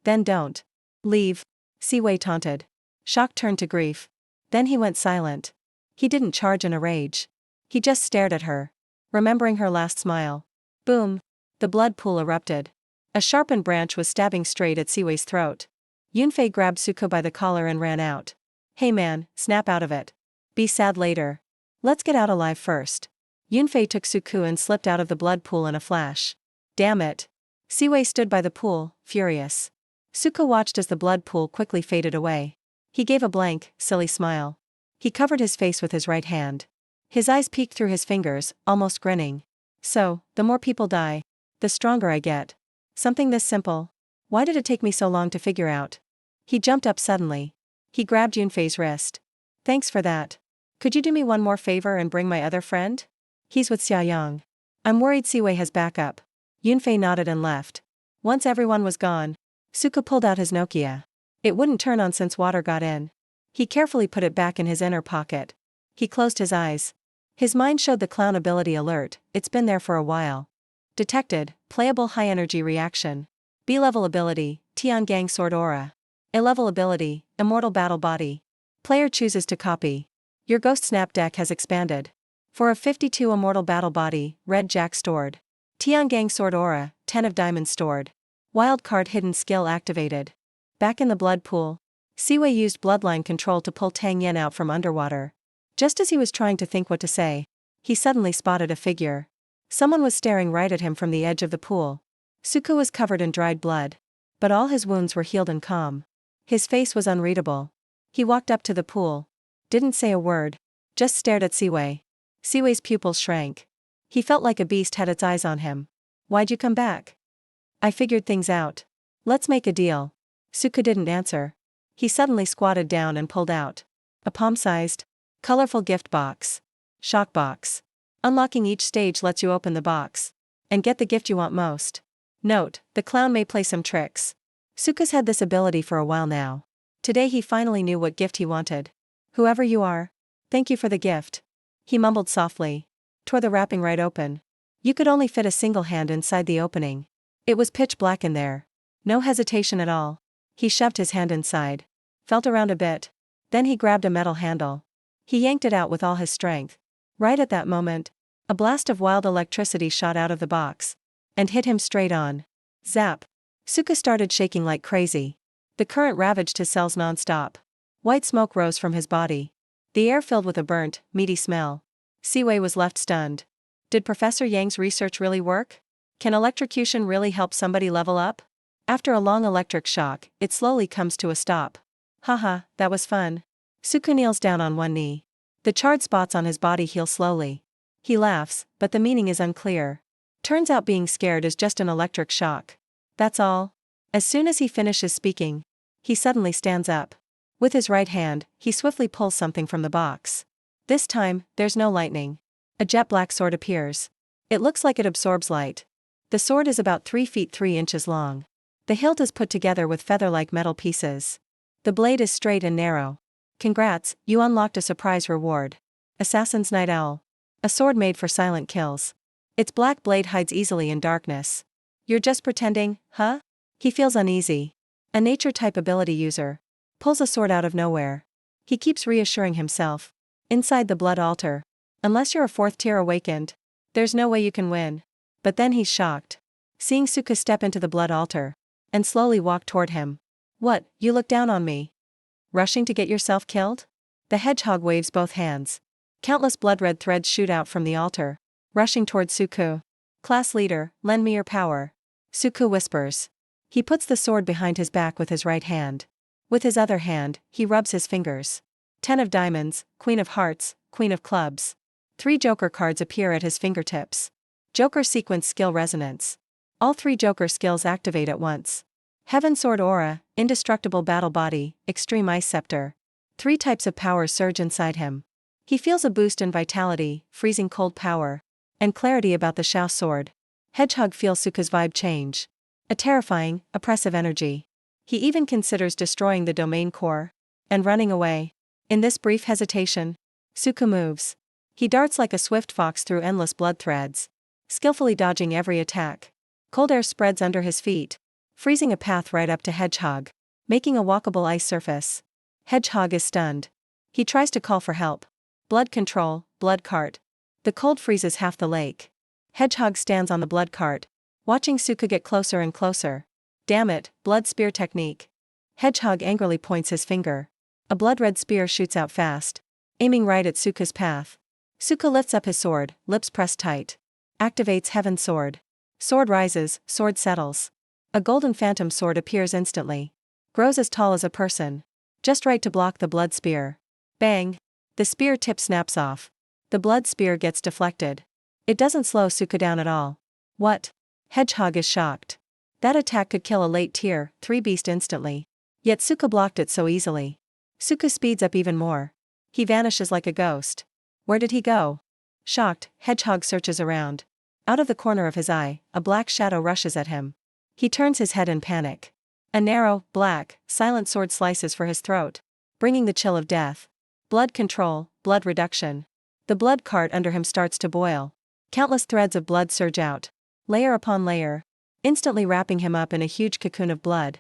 Then don't. Leave. Siwei taunted. Shock turned to grief. Then he went silent. He didn't charge in a rage. He just stared at her, remembering her last smile. Boom. The blood pool erupted. A sharpened branch was stabbing straight at Siwei's throat. Yunfei grabbed Suko by the collar and ran out. Hey man, snap out of it. Be sad later. Let's get out alive first. Yunfei took Suku and slipped out of the blood pool in a flash. Damn it. Siwei stood by the pool, furious. Suko watched as the blood pool quickly faded away. He gave a blank, silly smile. He covered his face with his right hand. His eyes peeked through his fingers, almost grinning. So, the more people die, the stronger I get. Something this simple. Why did it take me so long to figure out? He jumped up suddenly. He grabbed Yunfei's wrist. Thanks for that. Could you do me one more favor and bring my other friend? He's with Xiaoyang. I'm worried Siwei has backup. Yunfei nodded and left. Once everyone was gone, Suka pulled out his Nokia. It wouldn't turn on since water got in. He carefully put it back in his inner pocket. He closed his eyes. His mind showed the clown ability alert. It's been there for a while. Detected, playable high energy reaction. B-level ability, Tiangang Sword Aura. A-level ability, Immortal Battle Body. Player chooses to copy. Your Ghost Snap deck has expanded. 4 of 52 Immortal Battle Body, Red Jack stored. Tiangang Sword Aura, 10 of Diamonds stored. Wild Card Hidden Skill activated. Back in the blood pool. Siwei used bloodline control to pull Tang Yen out from underwater. Just as he was trying to think what to say, he suddenly spotted a figure. Someone was staring right at him from the edge of the pool. Suku was covered in dried blood. But all his wounds were healed and calm. His face was unreadable. He walked up to the pool. Didn't say a word. Just stared at Siwei. Siwei's pupils shrank. He felt like a beast had its eyes on him. Why'd you come back? I figured things out. Let's make a deal. Suku didn't answer. He suddenly squatted down and pulled out a palm-sized, colorful gift box. Shock box. Unlocking each stage lets you open the box and get the gift you want most. Note, the clown may play some tricks. Suku's had this ability for a while now. Today he finally knew what gift he wanted. Whoever you are, thank you for the gift. He mumbled softly. Tore the wrapping right open. You could only fit a single hand inside the opening. It was pitch black in there. No hesitation at all. He shoved his hand inside. Felt around a bit. Then he grabbed a metal handle. He yanked it out with all his strength. Right at that moment, a blast of wild electricity shot out of the box and hit him straight on. Zap. Suka started shaking like crazy. The current ravaged his cells non-stop. White smoke rose from his body. The air filled with a burnt, meaty smell. Siwei was left stunned. Did Professor Yang's research really work? Can electrocution really help somebody level up? After a long electric shock, it slowly comes to a stop. Haha, that was fun. Suku kneels down on one knee. The charred spots on his body heal slowly. He laughs, but the meaning is unclear. Turns out being scared is just an electric shock. That's all. As soon as he finishes speaking, he suddenly stands up. With his right hand, he swiftly pulls something from the box. This time, there's no lightning. A jet black sword appears. It looks like it absorbs light. The sword is about 3 feet 3 inches long. The hilt is put together with feather-like metal pieces. The blade is straight and narrow. Congrats, you unlocked a surprise reward. Assassin's Night Owl. A sword made for silent kills. Its black blade hides easily in darkness. You're just pretending, huh? He feels uneasy. A nature-type ability user. Pulls a sword out of nowhere. He keeps reassuring himself. Inside the blood altar. Unless you're a 4th tier awakened, there's no way you can win. But then he's shocked. Seeing Suka step into the blood altar and slowly walk toward him. What, you look down on me? Rushing to get yourself killed? The hedgehog waves both hands. Countless blood-red threads shoot out from the altar, rushing toward Suku. Class leader, lend me your power. Suku whispers. He puts the sword behind his back with his right hand. With his other hand, he rubs his fingers. 10 of diamonds, Queen of hearts, Queen of clubs. 3 Joker cards appear at his fingertips. Joker sequence skill resonance. All 3 Joker skills activate at once. Heaven Sword Aura, Indestructible Battle Body, Extreme Ice Scepter. 3 types of power surge inside him. He feels a boost in vitality, freezing cold power, and clarity about the Shao sword. Hedgehog feels Suka's vibe change. A terrifying, oppressive energy. He even considers destroying the domain core and running away. In this brief hesitation, Suku moves. He darts like a swift fox through endless blood threads, skillfully dodging every attack. Cold air spreads under his feet, freezing a path right up to Hedgehog, making a walkable ice surface. Hedgehog is stunned. He tries to call for help. Blood control, blood cart. The cold freezes half the lake. Hedgehog stands on the blood cart, watching Suka get closer and closer. Damn it, blood spear technique. Hedgehog angrily points his finger. A blood-red spear shoots out fast, aiming right at Suka's path. Suka lifts up his sword, lips pressed tight. Activates Heaven Sword. Sword rises, sword settles. A golden phantom sword appears instantly. Grows as tall as a person. Just right to block the blood spear. Bang! The spear tip snaps off. The blood spear gets deflected. It doesn't slow Suka down at all. What? Hedgehog is shocked. That attack could kill a late tier 3 beast instantly. Yet Suka blocked it so easily. Suka speeds up even more. He vanishes like a ghost. Where did he go? Shocked, Hedgehog searches around. Out of the corner of his eye, a black shadow rushes at him. He turns his head in panic. A narrow, black, silent sword slices for his throat, bringing the chill of death. Blood control, blood reduction. The blood cart under him starts to boil. Countless threads of blood surge out. layer upon layer, instantly wrapping him up in a huge cocoon of blood.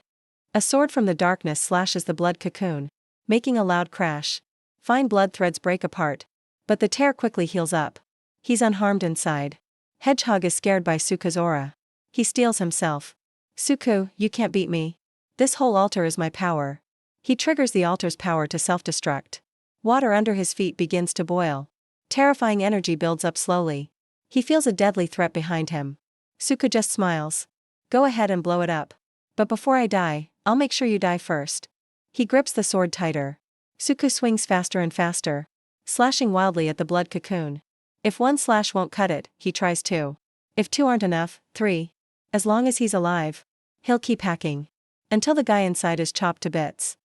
A sword from the darkness slashes the blood cocoon, making a loud crash. Fine blood threads break apart, but the tear quickly heals up. He's unharmed inside. Hedgehog is scared by Suku's aura. He steels himself. Suku, you can't beat me. This whole altar is my power. He triggers the altar's power to self-destruct. Water under his feet begins to boil. Terrifying energy builds up slowly. He feels a deadly threat behind him. Suku just smiles. Go ahead and blow it up. But before I die, I'll make sure you die first. He grips the sword tighter. Suku swings faster and faster, slashing wildly at the blood cocoon. If one slash won't cut it, he tries two. If two aren't enough, three. As long as he's alive, he'll keep hacking. Until the guy inside is chopped to bits.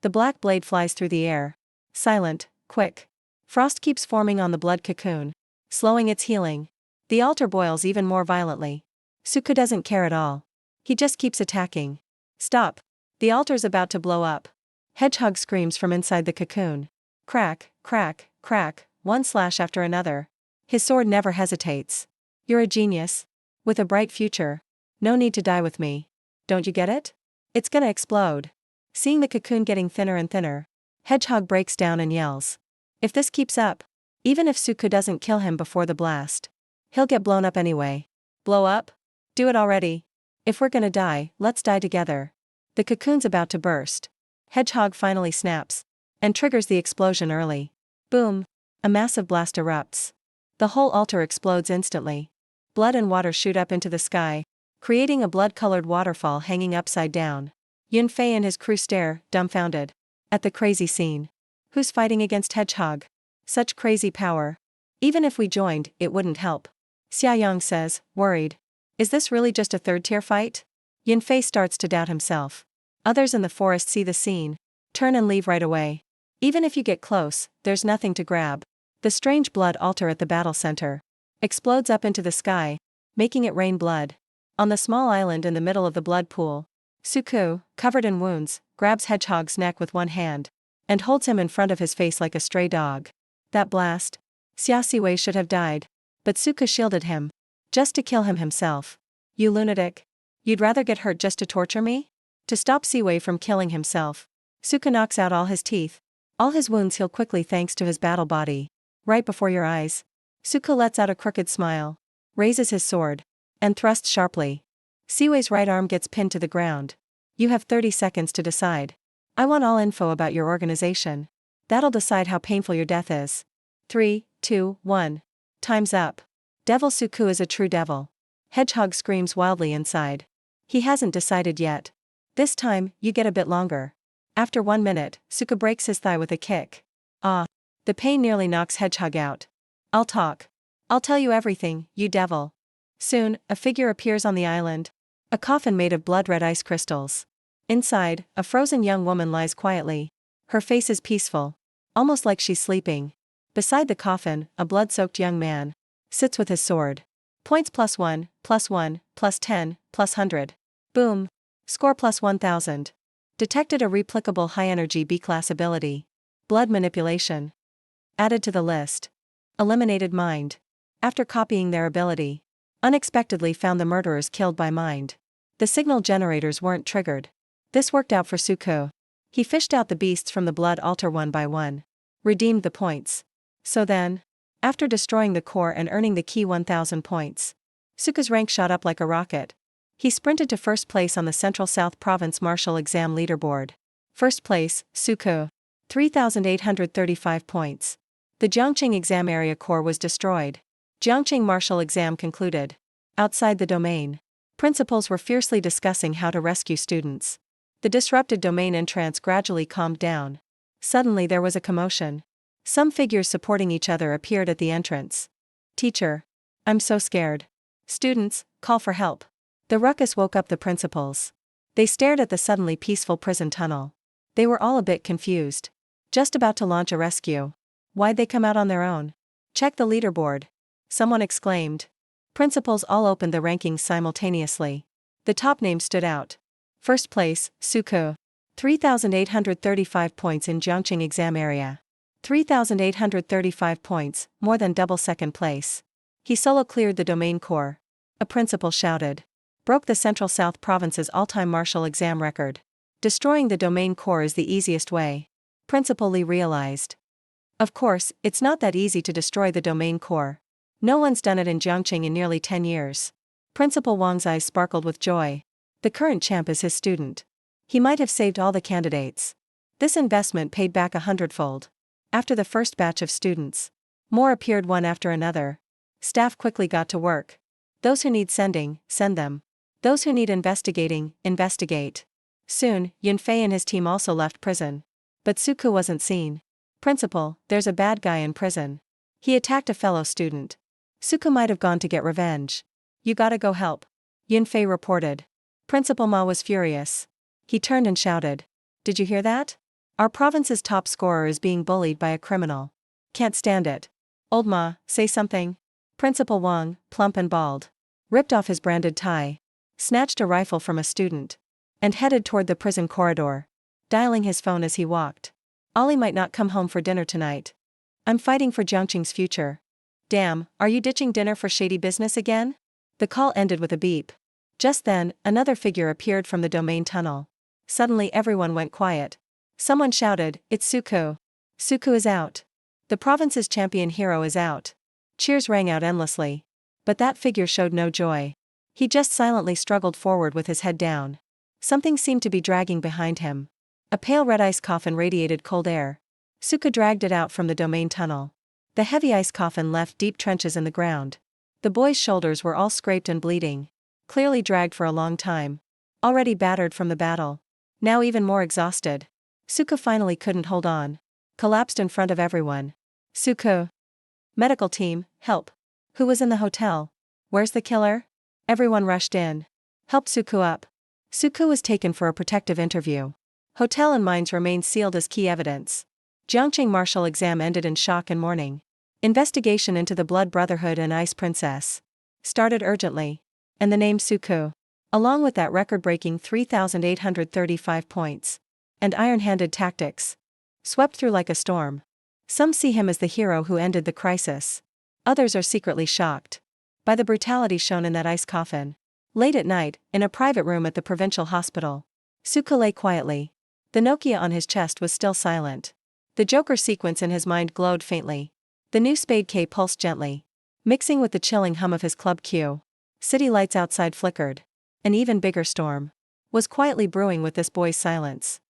The black blade flies through the air. Silent, quick. Frost keeps forming on the blood cocoon, slowing its healing. The altar boils even more violently. Suku doesn't care at all. He just keeps attacking. Stop. The altar's about to blow up. Hedgehog screams from inside the cocoon. Crack, crack, crack, one slash after another. His sword never hesitates. You're a genius. With a bright future. No need to die with me. Don't you get it? It's gonna explode. Seeing the cocoon getting thinner and thinner, Hedgehog breaks down and yells. If this keeps up, even if Suku doesn't kill him before the blast, he'll get blown up anyway. Blow up? Do it already. If we're gonna die, let's die together. The cocoon's about to burst. Hedgehog finally snaps, and triggers the explosion early. Boom! A massive blast erupts. The whole altar explodes instantly. Blood and water shoot up into the sky, creating a blood-colored waterfall hanging upside down. Yunfei and his crew stare, dumbfounded, at the crazy scene. Who's fighting against Hedgehog? Such crazy power. Even if we joined, it wouldn't help. Xiaoyang says, worried. Is this really just a third-tier fight? Yunfei starts to doubt himself. Others in the forest see the scene, turn and leave right away. Even if you get close, there's nothing to grab. The strange blood altar at the battle center explodes up into the sky, making it rain blood. On the small island in the middle of the blood pool, Suku, covered in wounds, grabs Hedgehog's neck with one hand, and holds him in front of his face like a stray dog. That blast. Xia Siwei should have died, but Suku shielded him, just to kill him himself. You lunatic. You'd rather get hurt just to torture me? To stop Siwei from killing himself, Suku knocks out all his teeth. All his wounds heal quickly thanks to his battle body. Right before your eyes. Suku lets out a crooked smile, raises his sword, and thrusts sharply. Siwei's right arm gets pinned to the ground. You have 30 seconds to decide. I want all info about your organization. That'll decide how painful your death is. 3, 2, 1. Time's up. Devil Suku is a true devil. Hedgehog screams wildly inside. He hasn't decided yet. This time, you get a bit longer. After 1 minute, Suku breaks his thigh with a kick. Ah. The pain nearly knocks Hedgehog out. I'll talk. I'll tell you everything, you devil. Soon, a figure appears on the island. A coffin made of blood-red ice crystals. Inside, a frozen young woman lies quietly. Her face is peaceful, almost like she's sleeping. Beside the coffin, a blood-soaked young man sits with his sword. Points +1, +1, +10, +100. Boom. Score +1000. Detected a replicable high-energy B-class ability. Blood manipulation. Added to the list. Eliminated mind. After copying their ability, unexpectedly found the murderers killed by mind. The signal generators weren't triggered. This worked out for Suku. He fished out the beasts from the blood altar one by one. Redeemed the points. So then, after destroying the core and earning the key 1000 points, Suku's rank shot up like a rocket. He sprinted to first place on the Central South Province Martial Exam leaderboard. First place, Suku. 3,835 points. The Jiangqing exam area core was destroyed. Jiangqing martial exam concluded. Outside the domain, principals were fiercely discussing how to rescue students. The disrupted domain entrance gradually calmed down. Suddenly there was a commotion. Some figures supporting each other appeared at the entrance. Teacher. I'm so scared. Students, call for help. The ruckus woke up the principals. They stared at the suddenly peaceful prison tunnel. They were all a bit confused. Just about to launch a rescue. Why'd they come out on their own? Check the leaderboard. Someone exclaimed. Principals all opened the rankings simultaneously. The top names stood out. First place, Suku. 3,835 points in Jiangqing exam area. 3,835 points, more than double second place. He solo cleared the domain core. a principal shouted. Broke the Central South Province's all-time martial exam record. Destroying the domain core is the easiest way. Principal Lee realized. Of course, it's not that easy to destroy the domain core. No one's done it in Jiangqing in nearly 10 years. Principal Wang's eyes sparkled with joy. The current champ is his student. He might have saved all the candidates. This investment paid back 100-fold. After the first batch of students, more appeared one after another. Staff quickly got to work. Those who need sending, send them. Those who need investigating, investigate. Soon, Yunfei and his team also left prison. But Suku wasn't seen. Principal, there's a bad guy in prison. He attacked a fellow student. Suku might have gone to get revenge. You gotta go help. Yunfei reported. Principal Ma was furious. He turned and shouted. Did you hear that? Our province's top scorer is being bullied by a criminal. Can't stand it. Old Ma, say something. Principal Wang, plump and bald, ripped off his branded tie, snatched a rifle from a student, and headed toward the prison corridor, dialing his phone as he walked. Ollie might not come home for dinner tonight. I'm fighting for Jiangqing's future. Damn, are you ditching dinner for shady business again? The call ended with a beep. Just then, another figure appeared from the domain tunnel. Suddenly everyone went quiet. Someone shouted, it's Suku. Suku is out. The province's champion hero is out. Cheers rang out endlessly. But that figure showed no joy. He just silently struggled forward with his head down. Something seemed to be dragging behind him. A pale red ice coffin radiated cold air. Suku dragged it out from the domain tunnel. The heavy ice coffin left deep trenches in the ground. The boy's shoulders were all scraped and bleeding. Clearly dragged for a long time. Already battered from the battle. Now even more exhausted. Suku finally couldn't hold on. Collapsed in front of everyone. Suku. Medical team, help. Who was in the hotel? Where's the killer? Everyone rushed in. Helped Suku up. Suku was taken for a protective interview. Hotel and mines remained sealed as key evidence. Jiangqing martial exam ended in shock and mourning. Investigation into the Blood Brotherhood and Ice Princess started urgently. And the name Suku, along with that record-breaking 3,835 points, and iron-handed tactics, swept through like a storm. Some see him as the hero who ended the crisis. Others are secretly shocked by the brutality shown in that ice coffin. Late at night, in a private room at the provincial hospital, Suku lay quietly. The Nokia on his chest was still silent. The Joker sequence in his mind glowed faintly. The new Spade K pulsed gently, mixing with the chilling hum of his club cue. City lights outside flickered. An even bigger storm was quietly brewing with this boy's silence.